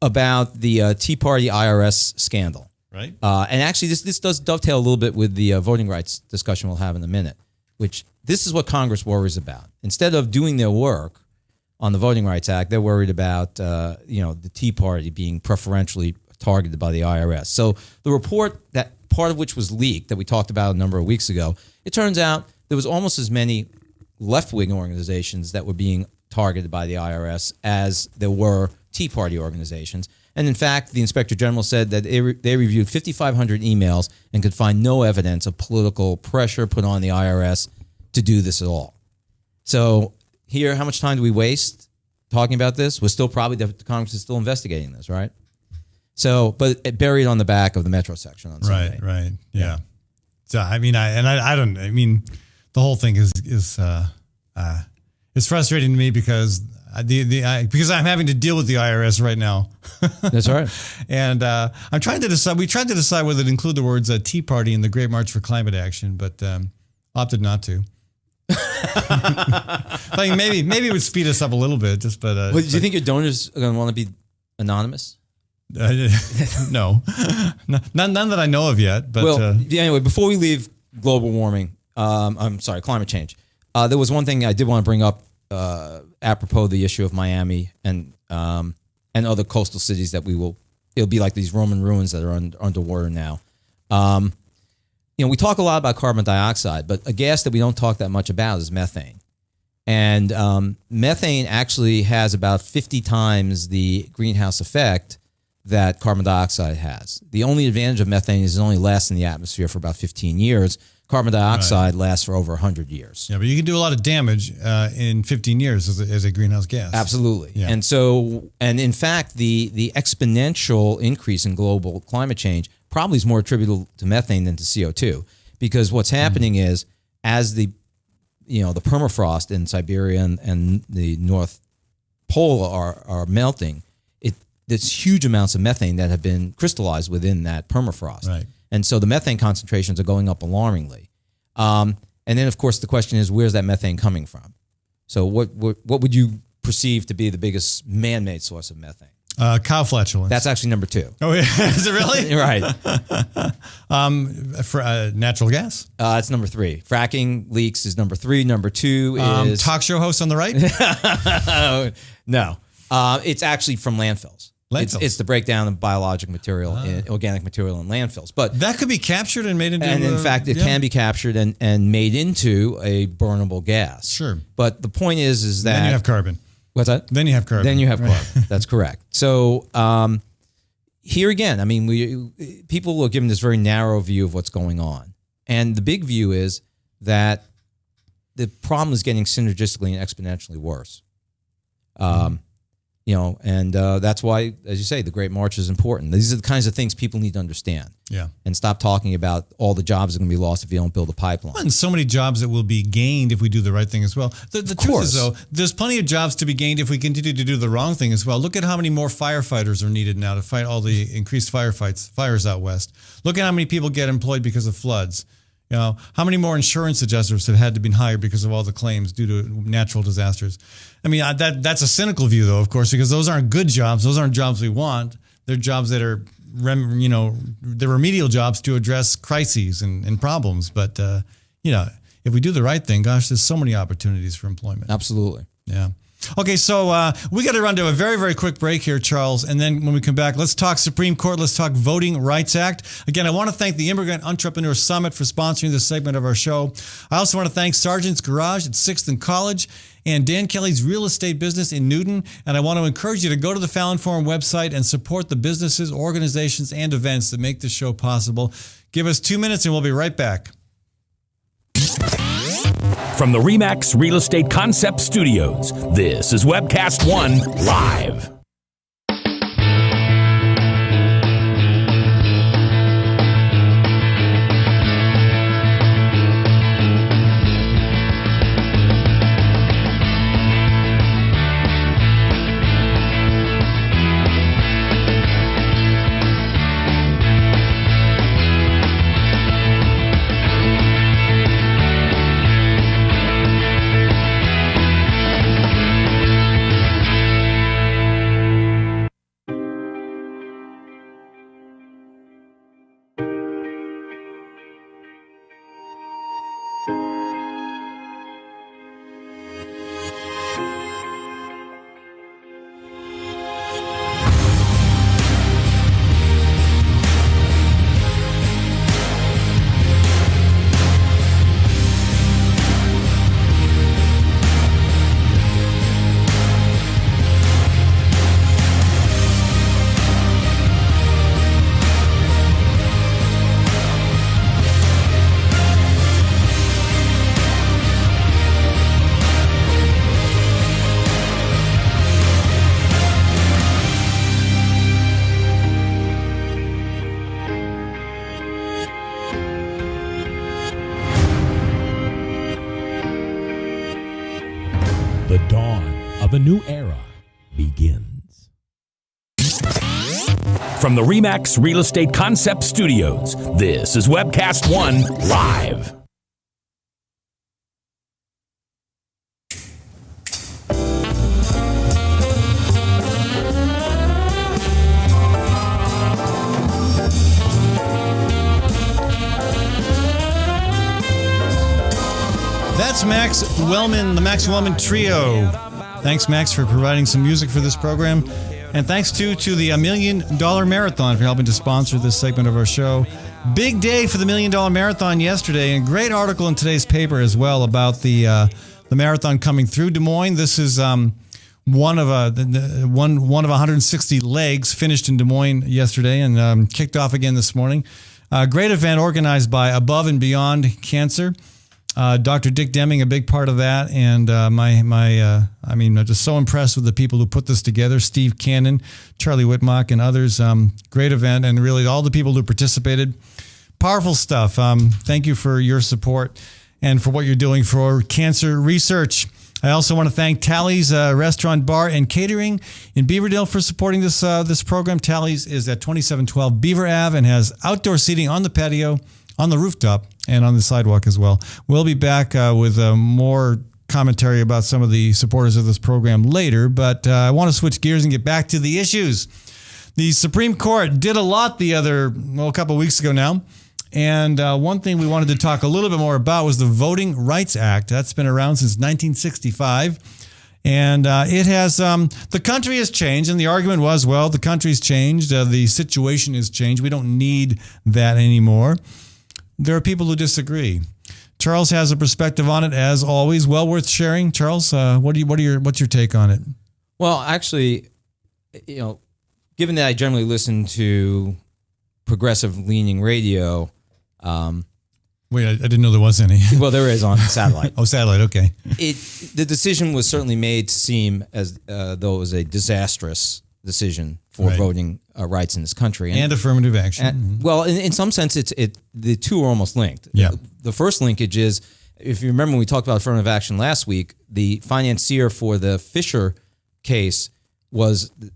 Speaker 3: about the Tea Party IRS scandal.
Speaker 2: Right.
Speaker 3: And actually, this does dovetail a little bit with the voting rights discussion we'll have in a minute, which this is what Congress worries about. Instead of doing their work on the Voting Rights Act, they're worried about the Tea Party being preferentially targeted by the IRS. So the report that part of which was leaked that we talked about a number of weeks ago. It turns out there was almost as many left-wing organizations that were being targeted by the IRS as there were Tea Party organizations. And in fact, the Inspector General said that they reviewed 5,500 emails and could find no evidence of political pressure put on the IRS to do this at all. So here, how much time do we waste talking about this? We're still probably, the Congress is still investigating this, right? So, but it buried on the back of the Metro section on Sunday.
Speaker 2: Right. Yeah. So, I mean, the whole thing is it's frustrating to me because because I'm having to deal with the IRS right now.
Speaker 3: That's right.
Speaker 2: And I'm trying to decide. We tried to decide whether to include the words "Tea Party" in the Great March for Climate Action, but opted not to. Like maybe it would speed us up a little bit. Just but.
Speaker 3: Do you think your donors are going to want to be anonymous?
Speaker 2: No, none that I know of yet. But
Speaker 3: anyway, before we leave global warming, climate change. There was one thing I did want to bring up apropos the issue of Miami and other coastal cities that it'll be like these Roman ruins that are underwater now. We talk a lot about carbon dioxide, but a gas that we don't talk that much about is methane. And methane actually has about 50 times the greenhouse effect that carbon dioxide has. The only advantage of methane is it only lasts in the atmosphere for about 15 years. Carbon dioxide lasts for over 100 years.
Speaker 2: Yeah, but you can do a lot of damage in 15 years as a greenhouse gas.
Speaker 3: Absolutely.
Speaker 2: Yeah.
Speaker 3: And in fact, the exponential increase in global climate change probably is more attributable to methane than to CO2, because what's happening is as the permafrost in Siberia and the North Pole are melting, there's huge amounts of methane that have been crystallized within that permafrost.
Speaker 2: Right.
Speaker 3: And so the methane concentrations are going up alarmingly. And then, of course, the question is, where's that methane coming from? So what would you perceive to be the biggest man-made source of methane?
Speaker 2: Cow flatulence.
Speaker 3: That's actually number 2.
Speaker 2: Oh, yeah. Is it really?
Speaker 3: Right.
Speaker 2: For natural gas?
Speaker 3: It's number 3. Fracking leaks is number 3. Number 2 is...
Speaker 2: talk show host on the right?
Speaker 3: No. It's actually from landfills. It's the breakdown of biologic material, organic material in landfills. But
Speaker 2: that could be captured and made into...
Speaker 3: And in fact, it can be captured and made into a burnable gas.
Speaker 2: Sure.
Speaker 3: But the point is that...
Speaker 2: Then you have carbon.
Speaker 3: What's that?
Speaker 2: Then you have carbon.
Speaker 3: Then you have carbon. That's correct. So here again, I mean, people are given this very narrow view of what's going on. And the big view is that the problem is getting synergistically and exponentially worse. And that's why, as you say, the Great March is important. These are the kinds of things people need to understand.
Speaker 2: Yeah.
Speaker 3: And stop talking about all the jobs that are going to be lost if you don't build a pipeline.
Speaker 2: And so many jobs that will be gained if we do the right thing as well. The truth is, though, there's plenty of jobs to be gained if we continue to do the wrong thing as well. Look at how many more firefighters are needed now to fight all the increased fires out west. Look at how many people get employed because of floods. How many more insurance adjusters have had to be hired because of all the claims due to natural disasters? I mean, that's a cynical view, though, of course, because those aren't good jobs. Those aren't jobs we want. They're jobs that are, they're remedial jobs to address crises and problems. But, if we do the right thing, gosh, there's so many opportunities for employment.
Speaker 3: Absolutely.
Speaker 2: Yeah. Okay, so we got to run to a very, very quick break here, Charles. And then when we come back, let's talk Supreme Court. Let's talk Voting Rights Act. Again, I want to thank the Immigrant Entrepreneur Summit for sponsoring this segment of our show. I also want to thank Sargent's Garage at 6th and College and Dan Kelly's Real Estate Business in Newton. And I want to encourage you to go to the Fallon Forum website and support the businesses, organizations, and events that make this show possible. Give us 2 minutes and we'll be right back.
Speaker 8: From the RE/MAX Real Estate Concept Studios, this is Webcast One Live. of a new era begins. From the RE/MAX Real Estate Concept Studios, this is Webcast One Live.
Speaker 2: That's Max Wellman, the Max Wellman Trio. Thanks, Max, for providing some music for this program. And thanks, too, to the $1 Million Marathon for helping to sponsor this segment of our show. Big day for the $1 Million Marathon yesterday, and a great article in today's paper as well about the marathon coming through Des Moines. This is one of 160 legs finished in Des Moines yesterday and kicked off again this morning. Great event organized by Above and Beyond Cancer. Dr. Dick Deming, a big part of that, and I'm just so impressed with the people who put this together. Steve Cannon, Charlie Whitmock, and others. Great event, and really all the people who participated. Powerful stuff. Thank you for your support and for what you're doing for cancer research. I also want to thank Tally's Restaurant, Bar, and Catering in Beaverdale for supporting this program. Tally's is at 2712 Beaver Ave and has outdoor seating on the patio, on the rooftop, and on the sidewalk as well. We'll be back with more commentary about some of the supporters of this program later, but I want to switch gears and get back to the issues. The Supreme Court did a lot a couple of weeks ago now, and one thing we wanted to talk a little bit more about was the Voting Rights Act. That's been around since 1965, and it has the country has changed, and the argument was, well, the country's changed, the situation has changed, we don't need that anymore. There are people who disagree. Charles has a perspective on it, as always. Well worth sharing. Charles, what's your take on it?
Speaker 3: Well, actually, given that I generally listen to progressive-leaning radio.
Speaker 2: Wait, I didn't know there was any.
Speaker 3: Well, there is on satellite.
Speaker 2: Oh, satellite. Okay.
Speaker 3: The decision was certainly made to seem as though it was a disastrous decision for voting rights in this country
Speaker 2: and affirmative action.
Speaker 3: Well, in some sense, the two are almost linked.
Speaker 2: Yeah.
Speaker 3: The first linkage is, if you remember, when we talked about affirmative action last week, the financier for the Fisher case was the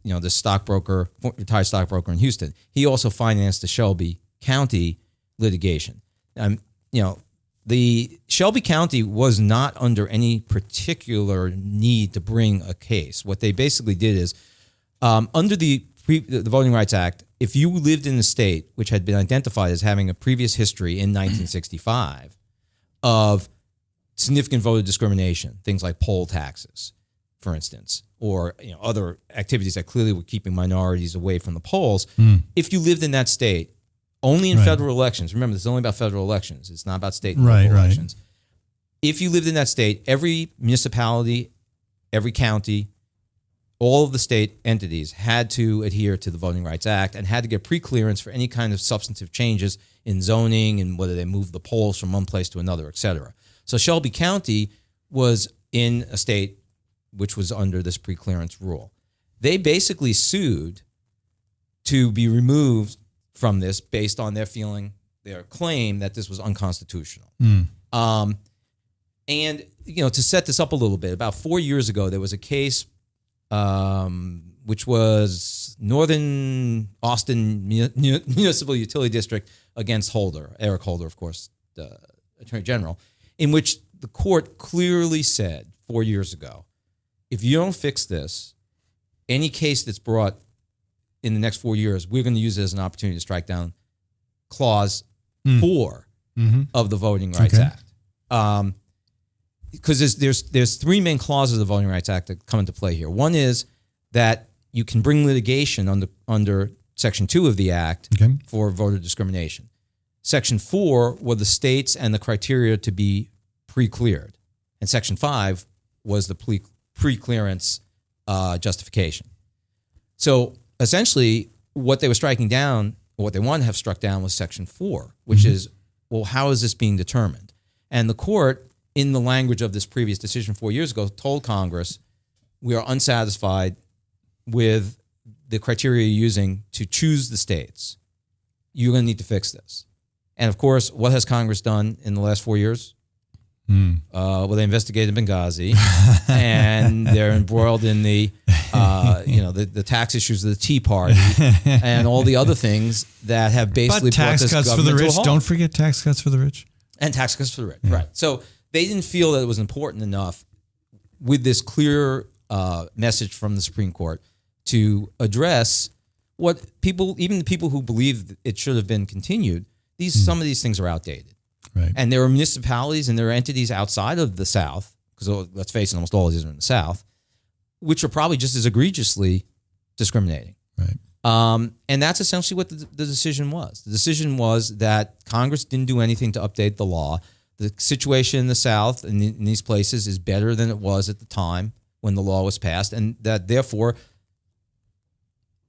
Speaker 3: retired stockbroker in Houston. He also financed the Shelby County litigation. The Shelby County was not under any particular need to bring a case. What they basically did is, under the Voting Rights Act, if you lived in a state which had been identified as having a previous history in 1965 of significant voter discrimination, things like poll taxes, for instance, or other activities that clearly were keeping minorities away from the polls, if you lived in that state, only in federal elections, remember, this is only about federal elections, it's not about state and local elections. If you lived in that state, every municipality, every county, all of the state entities had to adhere to the Voting Rights Act and had to get pre-clearance for any kind of substantive changes in zoning and whether they moved the polls from one place to another, et cetera. So Shelby County was in a state which was under this pre-clearance rule. They basically sued to be removed from this based on their claim that this was unconstitutional. And, to set this up a little bit, about 4 years ago, there was a case which was Northern Austin Municipal Utility District against Eric Holder, of course, the Attorney General, in which the court clearly said 4 years ago, if you don't fix this, any case that's brought in the next 4 years, we're going to use it as an opportunity to strike down Clause 4 of the Voting Rights Act. Because there's three main clauses of the Voting Rights Act that come into play here. One is that you can bring litigation under Section 2 of the Act for voter discrimination. Section 4 were the states and the criteria to be pre-cleared. And Section 5 was the pre-clearance justification. So essentially what they were striking down, or what they wanted to have struck down, was Section 4, which is, well, how is this being determined? And the court, in the language of this previous decision 4 years ago, told Congress, we are unsatisfied with the criteria you're using to choose the states. You're going to need to fix this. And of course, what has Congress done in the last 4 years? Well, they investigated Benghazi, and they're embroiled in the tax issues of the Tea Party and all the other things that have basically brought this
Speaker 2: tax cuts for the rich. Don't forget tax cuts for the rich.
Speaker 3: And tax cuts for the rich, right? So they didn't feel that it was important enough with this clear message from the Supreme Court to address what even the people who believe it should have been continued. Some of these things are outdated.
Speaker 2: Right.
Speaker 3: And there are municipalities and there are entities outside of the South, because let's face it, almost all of these are in the South, which are probably just as egregiously discriminating.
Speaker 2: Right.
Speaker 3: And that's essentially what the decision was. The decision was that Congress didn't do anything to update the law. The situation in the South and in these places is better than it was at the time when the law was passed, and that therefore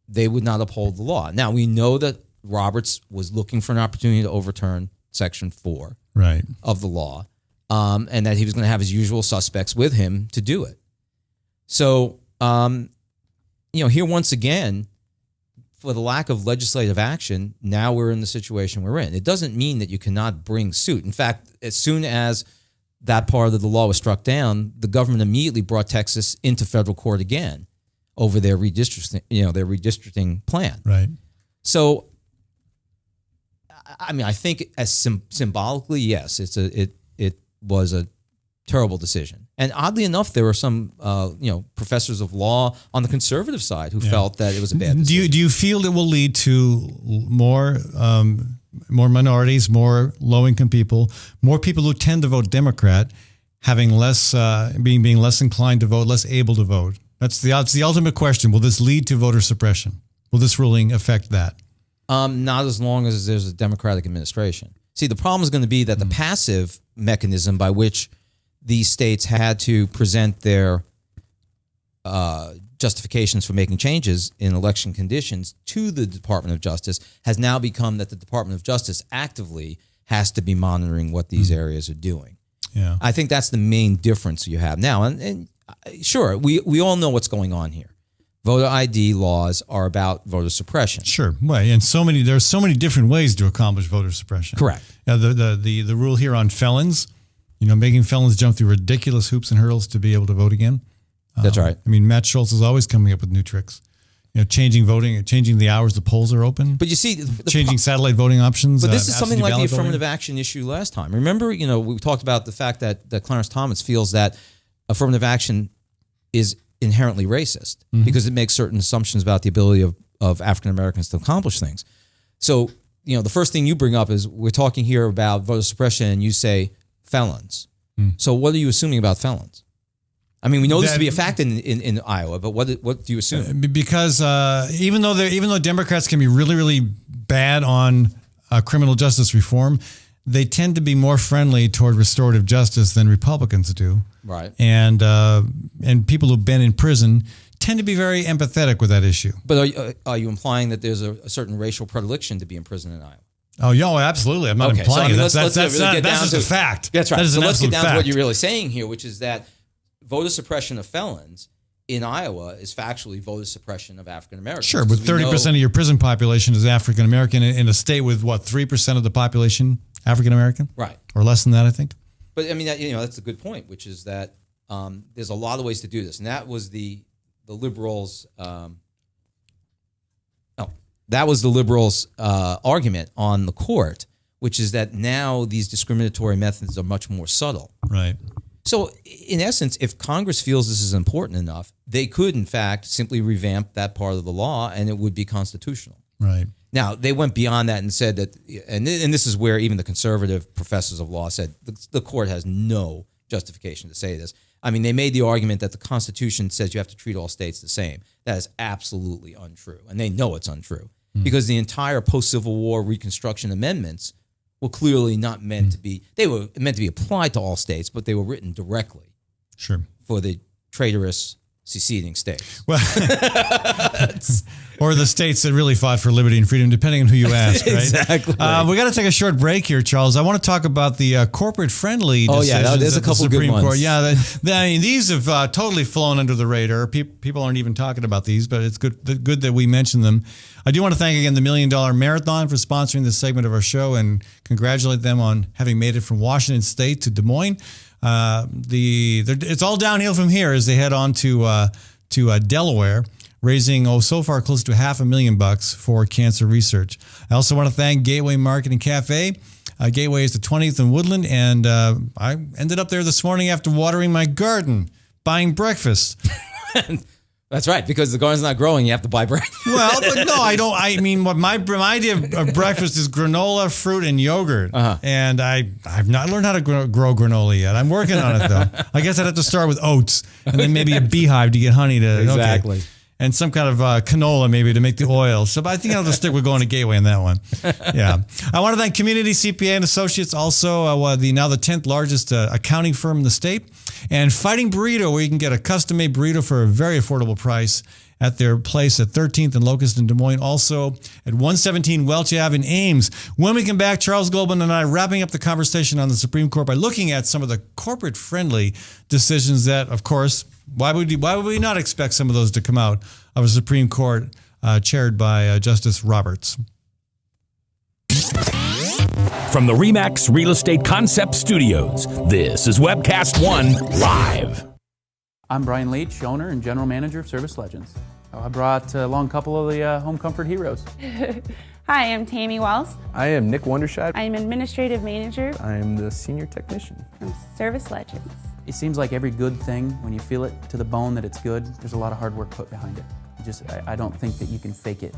Speaker 3: they would not uphold the law. Now, we know that Roberts was looking for an opportunity to overturn Section 4 of the law, and that he was going to have his usual suspects with him to do it. So, here once again, for the lack of legislative action, now we're in the situation we're in. It doesn't mean that you cannot bring suit. In fact, as soon as that part of the law was struck down, the government immediately brought Texas into federal court again over their redistricting plan.
Speaker 2: Right.
Speaker 3: So, I mean, I think as symbolically, yes, it was a terrible decision. And oddly enough, there were some professors of law on the conservative side who felt that it was a bad decision.
Speaker 2: Do you feel it will lead to more minorities, more low-income people, more people who tend to vote Democrat, having less being less inclined to vote, less able to vote? That's the ultimate question. Will this lead to voter suppression? Will this ruling affect that?
Speaker 3: Not as long as there's a Democratic administration. See, the problem is going to be that the passive mechanism by which these states had to present their justifications for making changes in election conditions to the Department of Justice has now become that the Department of Justice actively has to be monitoring what these areas are doing.
Speaker 2: Yeah,
Speaker 3: I think that's the main difference you have now. And sure, we all know what's going on here. Voter ID laws are about voter suppression.
Speaker 2: Sure, right, and there's so many different ways to accomplish voter suppression.
Speaker 3: Correct.
Speaker 2: The rule here on felons, making felons jump through ridiculous hoops and hurdles to be able to vote again.
Speaker 3: That's right.
Speaker 2: I mean, Matt Schultz is always coming up with new tricks. Changing voting, changing the hours the polls are open.
Speaker 3: But you see,
Speaker 2: changing satellite voting options.
Speaker 3: But this is something like the affirmative action issue last time. Remember, we talked about the fact that Clarence Thomas feels that affirmative action is inherently racist because it makes certain assumptions about the ability of African Americans to accomplish things. So, the first thing you bring up is we're talking here about voter suppression, and you say felons. So, what are you assuming about felons? I mean, we know this to be a fact in Iowa, but what do you assume?
Speaker 2: Because even though Democrats can be really, really bad on criminal justice reform, they tend to be more friendly toward restorative justice than Republicans do.
Speaker 3: Right.
Speaker 2: And people who've been in prison tend to be very empathetic with that issue.
Speaker 3: But are you implying that there's a certain racial predilection to be in prison in Iowa?
Speaker 2: Oh, yeah, absolutely. I'm not implying it. That's just a fact.
Speaker 3: That's right.
Speaker 2: That is
Speaker 3: so
Speaker 2: an
Speaker 3: let's get down
Speaker 2: fact.
Speaker 3: to what you're really saying here, which is that voter suppression of felons in Iowa is factually voter suppression of African Americans.
Speaker 2: Sure, with 30% of your prison population is African American in a state with 3% of the population African American,
Speaker 3: right,
Speaker 2: or less than that, I think.
Speaker 3: But I mean, that's a good point, which is that there's a lot of ways to do this, and that was the liberals. That was the liberals' argument on the court, which is that now these discriminatory methods are much more subtle.
Speaker 2: Right.
Speaker 3: So, in essence, if Congress feels this is important enough, they could, in fact, simply revamp that part of the law, and it would be constitutional.
Speaker 2: Right.
Speaker 3: Now, they went beyond that and said that, and this is where even the conservative professors of law said the court has no justification to say this. I mean, they made the argument that the Constitution says you have to treat all states the same. That is absolutely untrue, and they know it's untrue because the entire post-Civil War Reconstruction amendments were clearly not meant to be. They were meant to be applied to all states, but they were written directly.
Speaker 2: Sure.
Speaker 3: For the traitorous seceding states.
Speaker 2: Well, or the states that really fought for liberty and freedom, depending on who you ask, right?
Speaker 3: Exactly.
Speaker 2: We got to take a short break here, Charles. I want to talk about the corporate-friendly decisions.
Speaker 3: Oh, yeah, there's a couple
Speaker 2: Supreme
Speaker 3: good ones.
Speaker 2: Court. Yeah, I mean, these have totally flown under the radar. People aren't even talking about these, but it's good that we mention them. I do want to thank again the $1 Million Marathon for sponsoring this segment of our show and congratulate them on having made it from Washington State to Des Moines. It's all downhill from here as they head on to Delaware, raising so far close to $500,000 for cancer research. I also want to thank Gateway Market and Cafe. Gateway is the 20th in Woodland, and I ended up there this morning after watering my garden, buying breakfast.
Speaker 3: That's right, because the garden's not growing, you have to buy breakfast.
Speaker 2: Well, but no, I don't. I mean, what my idea of breakfast is granola, fruit, and yogurt. And I've not learned how to grow granola yet. I'm working on it, though. I guess I'd have to start with oats and then maybe a beehive to get honey to...
Speaker 3: Exactly.
Speaker 2: Okay. And some kind of canola maybe to make the oil. So but I think I'll just stick with going to Gateway on that one. Yeah. I want to thank Community CPA and Associates, also now the 10th largest accounting firm in the state. And Fighting Burrito, where you can get a custom-made burrito for a very affordable price at their place at 13th and Locust in Des Moines. Also at 117 Welch Ave in Ames. When we come back, Charles Goldman and I wrapping up the conversation on the Supreme Court by looking at some of the corporate-friendly decisions that, of course... Why would we not expect some of those to come out of a Supreme Court chaired by Justice Roberts?
Speaker 8: From the RE/MAX Real Estate Concept Studios, this is Webcast One Live.
Speaker 12: I'm Brian Leach, owner and general manager of Service Legends. I brought along a couple of the home comfort heroes.
Speaker 13: Hi, I'm Tammy Wells.
Speaker 14: I am Nick Wondershide.
Speaker 13: I'm administrative manager.
Speaker 14: I am the senior technician
Speaker 13: from Service Legends.
Speaker 12: It seems like every good thing, when you feel it to the bone that it's good, there's a lot of hard work put behind it. I don't think that you can fake it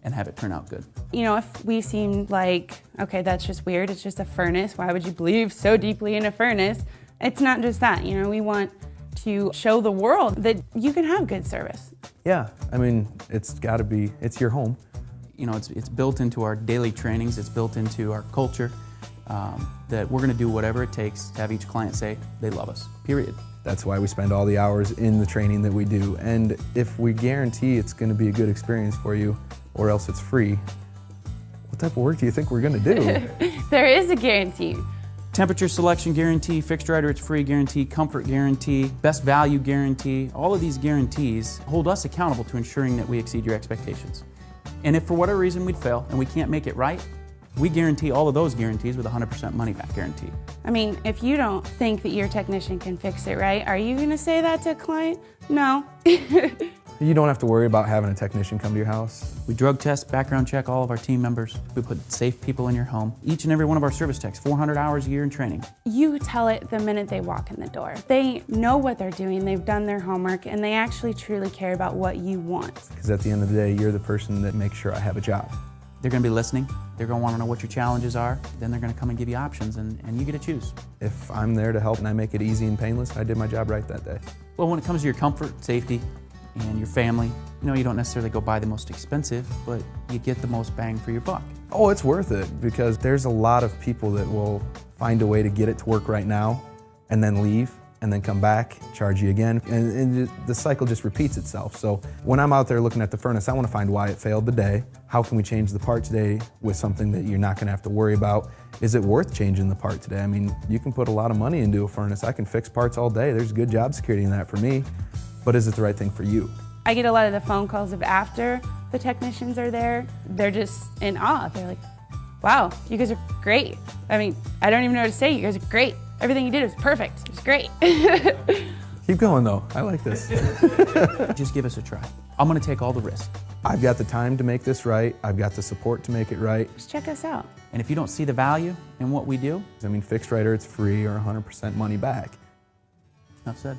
Speaker 12: and have it turn out good.
Speaker 13: You know, if we seem like, okay, that's just weird, it's just a furnace, why would you believe so deeply in a furnace? It's not just that, you know, we want to show the world that you can have good service.
Speaker 14: Yeah, I mean, it's got to be, it's your home.
Speaker 12: You know, it's built into our daily trainings, it's built into our culture, that we're going to do whatever it takes to have each client say they love us, period.
Speaker 14: That's why we spend all the hours in the training that we do. And if we guarantee it's going to be a good experience for you, or else it's free, what type of work do you think we're going to do?
Speaker 13: There is a guarantee.
Speaker 12: Temperature selection guarantee, fixed rider it's free guarantee, comfort guarantee, best value guarantee. All of these guarantees hold us accountable to ensuring that we exceed your expectations. And if for whatever reason we'd fail and we can't make it right, we guarantee all of those guarantees with a 100% money-back guarantee.
Speaker 13: I mean, if you don't think that your technician can fix it right, are you going to say that to a client? No.
Speaker 14: You don't have to worry about having a technician come to your house.
Speaker 12: We drug test, background check all of our team members. We put safe people in your home. Each and every one of our service techs, 400 hours a year in training.
Speaker 13: You tell it the minute they walk in the door. They know what they're doing, they've done their homework, and they actually truly care about what you want.
Speaker 14: Because at the end of the day, you're the person that makes sure I have a job.
Speaker 12: They're going to be listening. They're going to want to know what your challenges are. Then they're going to come and give you options, and you get to choose.
Speaker 14: If I'm there to help and I make it easy and painless, I did my job right that day.
Speaker 12: Well, when it comes to your comfort, safety, and your family, you know, you don't necessarily go buy the most expensive, but you get the most bang for your buck.
Speaker 14: Oh, it's worth it, because there's a lot of people that will find a way to get it to work right now and then leave and then come back, charge you again, and the cycle just repeats itself. So when I'm out there looking at the furnace, I want to find why it failed today. How can we change the part today with something that you're not going to have to worry about? Is it worth changing the part today? I mean, you can put a lot of money into a furnace. I can fix parts all day. There's good job security in that for me. But is it the right thing for you?
Speaker 13: I get a lot of the phone calls of after the technicians are there. They're just in awe. They're like, wow, you guys are great. I mean, I don't even know what to say. You guys are great. Everything you did was perfect. It was great.
Speaker 14: Keep going though. I like this.
Speaker 12: Just give us a try. I'm going to take all the risk.
Speaker 14: I've got the time to make this right. I've got the support to make it right.
Speaker 13: Just check us out.
Speaker 12: And if you don't see the value in what we do,
Speaker 14: I mean, fixed rider, it's free or 100% money back.
Speaker 12: Enough said.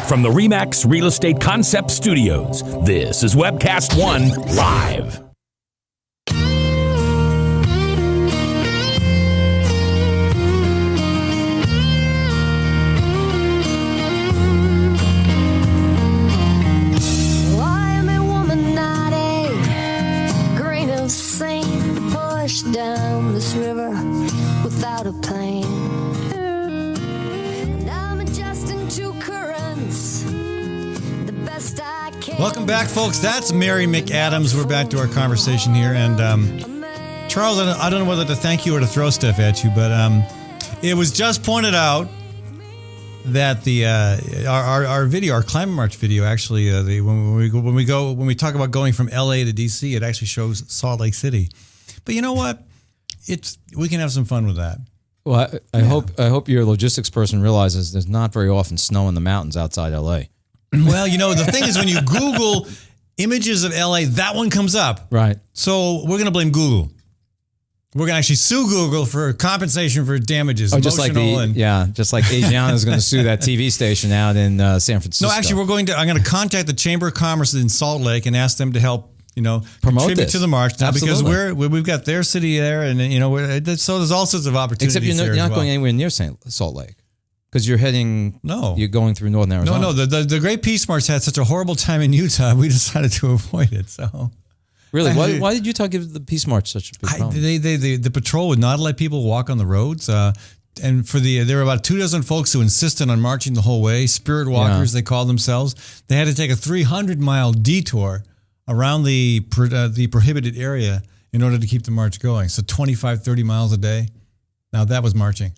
Speaker 8: From the RE/MAX Real Estate Concept Studios, this is Webcast One Live.
Speaker 15: Down this river without a plane, and I'm adjusting to currents the best I can.
Speaker 2: Welcome back, folks. That's Mary McAdams. We're back to our conversation here, and Charles, I don't know whether to thank you or to throw stuff at you, but it was just pointed out that the our video, our climate march video, actually, when we talk about going from LA to DC, it actually shows Salt Lake City. But you know what? We can have some fun with that.
Speaker 3: Well, I hope your logistics person realizes there's not very often snow in the mountains outside LA.
Speaker 2: Well, the thing is when you Google images of LA, that one comes up.
Speaker 3: Right.
Speaker 2: So we're going to blame Google. We're going to actually sue Google for compensation for damages.
Speaker 3: Oh, just like Asiana is going to sue that TV station out in San Francisco.
Speaker 2: No, actually, I'm going to contact the Chamber of Commerce in Salt Lake and ask them to help, contribute to the march now, because we've got their city there, and so there's all sorts of opportunities.
Speaker 3: Except you're not going anywhere near Salt Lake because you're you're going through northern Arizona.
Speaker 2: No, the Great Peace March had such a horrible time in Utah, we decided to avoid it. So.
Speaker 3: Really? Why did Utah give the Peace March such a big problem?
Speaker 2: The patrol would not let people walk on the roads. And there were about 24 folks who insisted on marching the whole way. Spirit walkers, they call themselves. They had to take a 300-mile detour around the prohibited area in order to keep the march going. So 25, 30 miles a day. Now that was marching.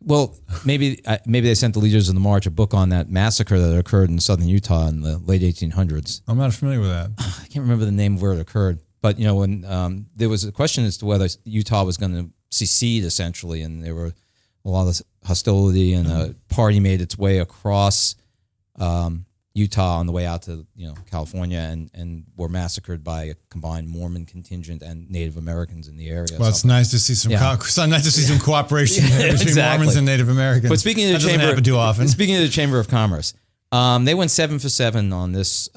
Speaker 3: Well, maybe they sent the leaders of the march a book on that massacre that occurred in southern Utah in the late 1800s.
Speaker 2: I'm not familiar with that.
Speaker 3: I can't remember the name of where it occurred. But, when there was a question as to whether Utah was going to secede, essentially, and there were a lot of hostility, and a party made its way across Utah on the way out to California, and were massacred by a combined Mormon contingent and Native Americans in the area.
Speaker 2: Well, it's nice to see some some cooperation between Mormons and Native Americans.
Speaker 3: But speaking of
Speaker 2: that doesn't happen too often.
Speaker 3: Speaking of the Chamber of Commerce, they went 7 for 7 on this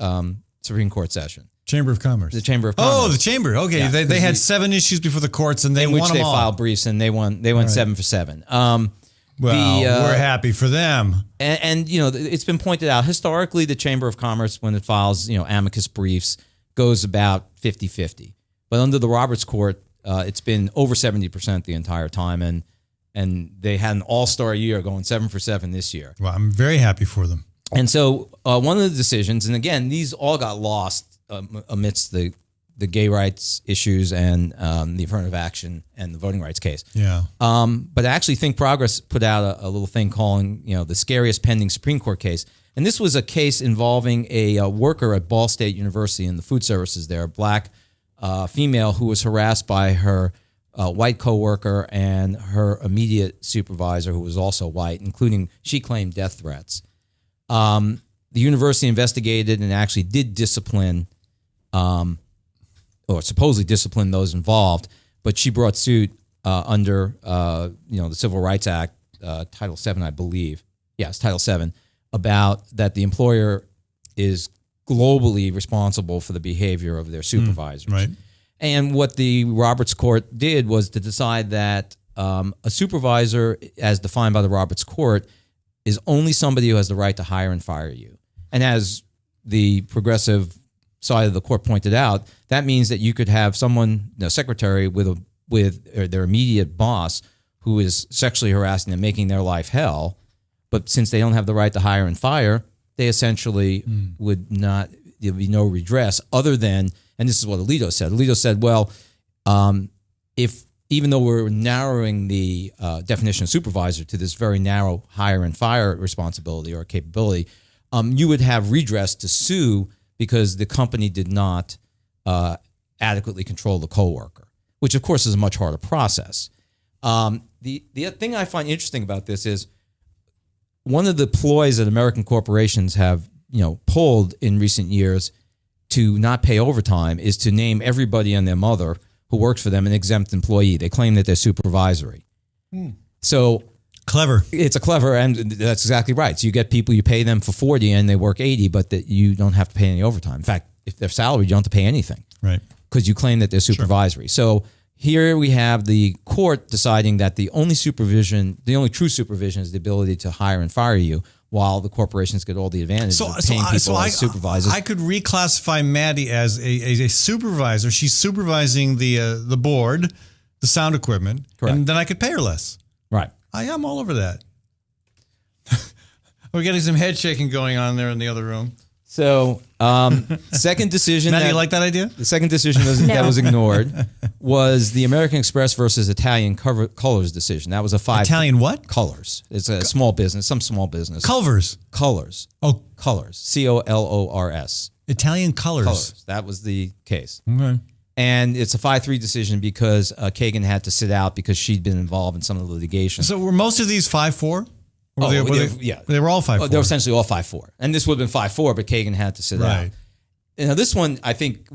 Speaker 3: Supreme Court session.
Speaker 2: Chamber of Commerce.
Speaker 3: The Chamber of Commerce.
Speaker 2: Oh, the Chamber. Okay, yeah, they had 7 issues before the courts, and they won them all.
Speaker 3: In which they filed briefs, and they went 7 for 7.
Speaker 2: We're happy for them.
Speaker 3: And it's been pointed out, historically, the Chamber of Commerce, when it files, amicus briefs, goes about 50-50. But under the Roberts Court, it's been over 70% the entire time. And they had an all-star year going 7 for 7 this year.
Speaker 2: Well, I'm very happy for them.
Speaker 3: And so one of the decisions, and again, these all got lost amidst the gay rights issues and the affirmative action and the voting rights case.
Speaker 2: Yeah.
Speaker 3: But I actually think Progress put out a little thing calling, the scariest pending Supreme Court case. And this was a case involving a worker at Ball State University in the food services there, a black female who was harassed by her white coworker and her immediate supervisor, who was also white, including, she claimed, death threats. The university investigated and actually did discipline or supposedly discipline those involved, but she brought suit under the Civil Rights Act, Title VII, I believe. Yes, Title VII, about that the employer is globally responsible for the behavior of their supervisors.
Speaker 2: Right.
Speaker 3: And what the Roberts Court did was to decide that a supervisor, as defined by the Roberts Court, is only somebody who has the right to hire and fire you. And as the progressive side of the court pointed out, that means that you could have someone, secretary with their immediate boss who is sexually harassing them, making their life hell. But since they don't have the right to hire and fire, they essentially would not, there'd be no redress other than, and this is what Alito said. Alito said, well, even though we're narrowing the definition of supervisor to this very narrow hire and fire responsibility or capability, you would have redress to sue because the company did not adequately control the coworker, which of course is a much harder process. The thing I find interesting about this is one of the ploys that American corporations have pulled in recent years to not pay overtime is to name everybody and their mother who works for them an exempt employee. They claim that they're supervisory. So
Speaker 2: clever.
Speaker 3: It's a clever, and that's exactly right. So you get people, you pay them for 40 and they work 80, but that you don't have to pay any overtime. In fact, if they're salaried, you don't have to pay anything.
Speaker 2: Right.
Speaker 3: Because you claim that they're supervisory. Sure. So here we have the court deciding that the only true supervision is the ability to hire and fire you, while the corporations get all the advantages of paying people as supervisors.
Speaker 2: I could reclassify Maddie as a supervisor. She's supervising the board, the sound equipment,
Speaker 3: Correct.
Speaker 2: And then I could pay her less.
Speaker 3: Right.
Speaker 2: I am all over that. We're getting some head shaking going on there in the other room.
Speaker 3: So, second decision.
Speaker 2: Maddie, you like that idea?
Speaker 3: The second decision that was ignored was the American Express versus Italian Colors decision. That was a 5.
Speaker 2: Italian what?
Speaker 3: Colors. It's a small business, some small business.
Speaker 2: Colors.
Speaker 3: Colors.
Speaker 2: Oh.
Speaker 3: Colors. COLORS.
Speaker 2: Italian Colors.
Speaker 3: Colors. That was the case.
Speaker 2: Okay.
Speaker 3: And it's a 5-3 decision because Kagan had to sit out because she'd been involved in some of the litigation.
Speaker 2: So were most of these 5-4?
Speaker 3: Yeah.
Speaker 2: They were all 5-4.
Speaker 3: They were essentially all 5-4. And this would have been 5-4, but Kagan had to sit out. Now, this one, I think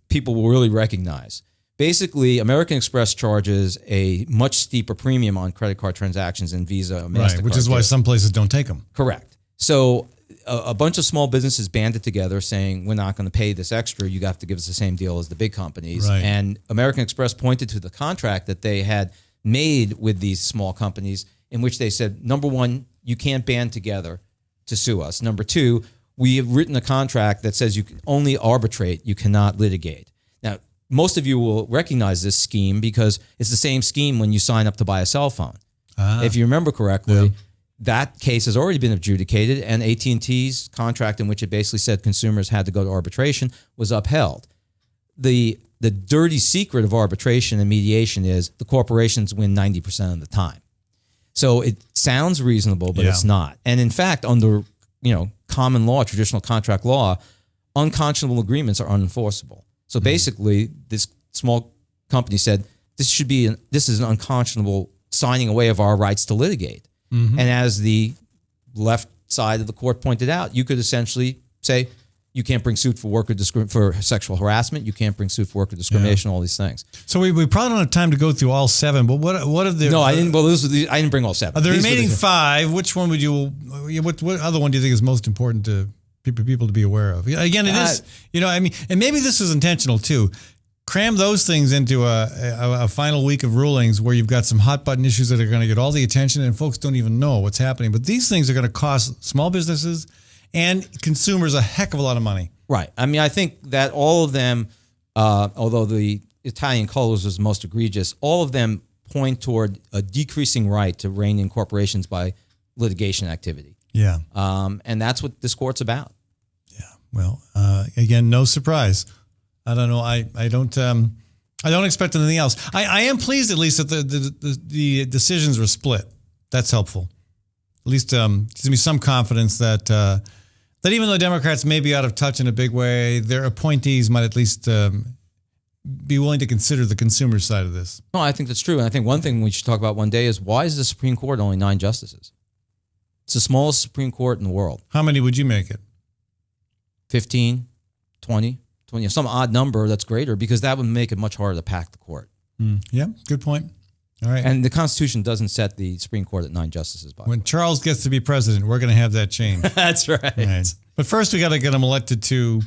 Speaker 3: people will really recognize. Basically, American Express charges a much steeper premium on credit card transactions than Visa or MasterCard.
Speaker 2: Right, which is why some places don't take them.
Speaker 3: Correct. So a bunch of small businesses banded together saying, we're not going to pay this extra. You have to give us the same deal as the big companies.
Speaker 2: Right.
Speaker 3: And American Express pointed to the contract that they had made with these small companies in which they said, number one, you can't band together to sue us. Number two, we have written a contract that says you can only arbitrate, you cannot litigate. Now, most of you will recognize this scheme because it's the same scheme when you sign up to buy a cell phone. If you remember correctly, that case has already been adjudicated, and AT&T's contract in which it basically said consumers had to go to arbitration was upheld. The dirty secret of arbitration and mediation is the corporations win 90% of the time. So it sounds reasonable, but it's not. And in fact, under common law, traditional contract law, unconscionable agreements are unenforceable. So basically, this small company said this is an unconscionable signing away of our rights to litigate. And as the left side of the court pointed out, you could essentially say you can't bring suit for for sexual harassment. You can't bring suit for worker discrimination. All these things.
Speaker 2: So we probably don't have time to go through all 7. But what are the?
Speaker 3: No, I didn't. Well, I didn't bring all 7.
Speaker 2: The remaining 5. Which one would you? What other one do you think is most important to people to be aware of? Again, it is. And maybe this is intentional too. Cram those things into a final week of rulings where you've got some hot button issues that are going to get all the attention and folks don't even know what's happening. But these things are going to cost small businesses and consumers a heck of a lot of money.
Speaker 3: Right. I mean, I think that all of them, although the Italian colors was most egregious, all of them point toward a decreasing right to rein in corporations by litigation activity.
Speaker 2: Yeah.
Speaker 3: And that's what this court's about.
Speaker 2: Yeah. Well, again, no surprise. I don't know. I don't expect anything else. I am pleased at least that the decisions were split. That's helpful. At least gives me some confidence that even though Democrats may be out of touch in a big way, their appointees might at least be willing to consider the consumer side of this.
Speaker 3: No, I think that's true. And I think one thing we should talk about one day is why is the Supreme Court only 9 justices? It's the smallest Supreme Court in the world.
Speaker 2: How many would you make it?
Speaker 3: 15, 20, some odd number that's greater, because that would make it much harder to pack the court.
Speaker 2: Yeah, good point. All right.
Speaker 3: And the Constitution doesn't set the Supreme Court at 9 justices.
Speaker 2: When Charles gets to be president, we're going to have that change.
Speaker 3: That's right.
Speaker 2: But first, we got to get him elected to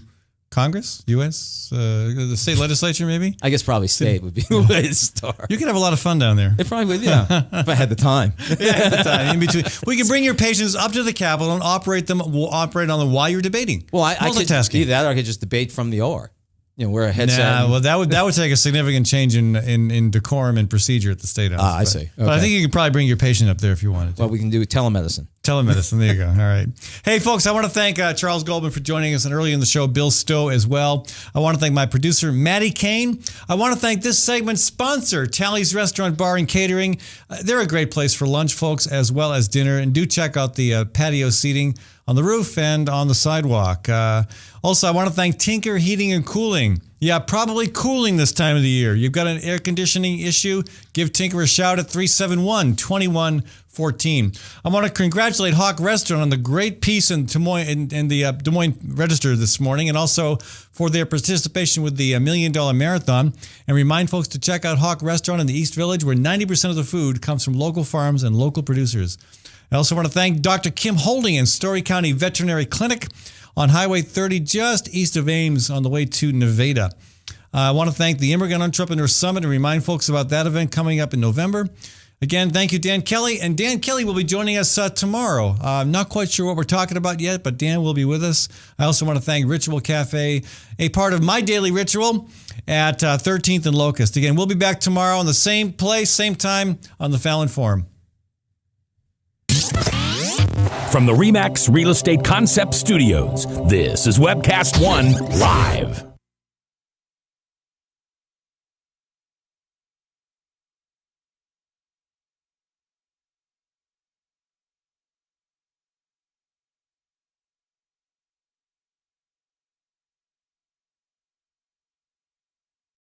Speaker 2: Congress, U.S., the state legislature, maybe?
Speaker 3: I guess probably state would be the way to start.
Speaker 2: You could have a lot of fun down there.
Speaker 3: It probably would, yeah, if I had the time.
Speaker 2: In between. We can bring your patients up to the Capitol and operate them. We'll operate on them while you're debating.
Speaker 3: Well, I could do that, or I could just debate from the OR. Wear a headset.
Speaker 2: Well, that would take a significant change in decorum and procedure at the State House.
Speaker 3: I see. Okay.
Speaker 2: But I think you could probably bring your patient up there if you wanted to.
Speaker 3: Well, we can do telemedicine.
Speaker 2: Telemedicine. There you go. All right. Hey, folks, I want to thank Charles Goldman for joining us, and early in the show, Bill Stowe as well. I want to thank my producer, Maddie Kane. I want to thank this segment's sponsor, Tally's Restaurant, Bar, and Catering. They're a great place for lunch, folks, as well as dinner. And do check out the patio seating on the roof and on the sidewalk. Also, I want to thank Tinker Heating and Cooling. Yeah, probably cooling this time of the year. You've got an air conditioning issue? Give Tinker a shout at 371-2114. I want to congratulate Hawk Restaurant on the great piece in Des Moines, in the Des Moines Register this morning, and also for their participation with the $1 Million Marathon. And remind folks to check out Hawk Restaurant in the East Village, where 90% of the food comes from local farms and local producers. I also want to thank Dr. Kim Holding in Story County Veterinary Clinic on Highway 30, just east of Ames on the way to Nevada. I want to thank the Immigrant Entrepreneur Summit and remind folks about that event coming up in November. Again, thank you, Dan Kelly. And Dan Kelly will be joining us tomorrow. I'm not quite sure what we're talking about yet, but Dan will be with us. I also want to thank Ritual Cafe, a part of my daily ritual at 13th and Locust. Again, we'll be back tomorrow on the same place, same time on the Fallon Forum.
Speaker 8: From the RE/MAX Real Estate Concept Studios, this is Webcast One Live.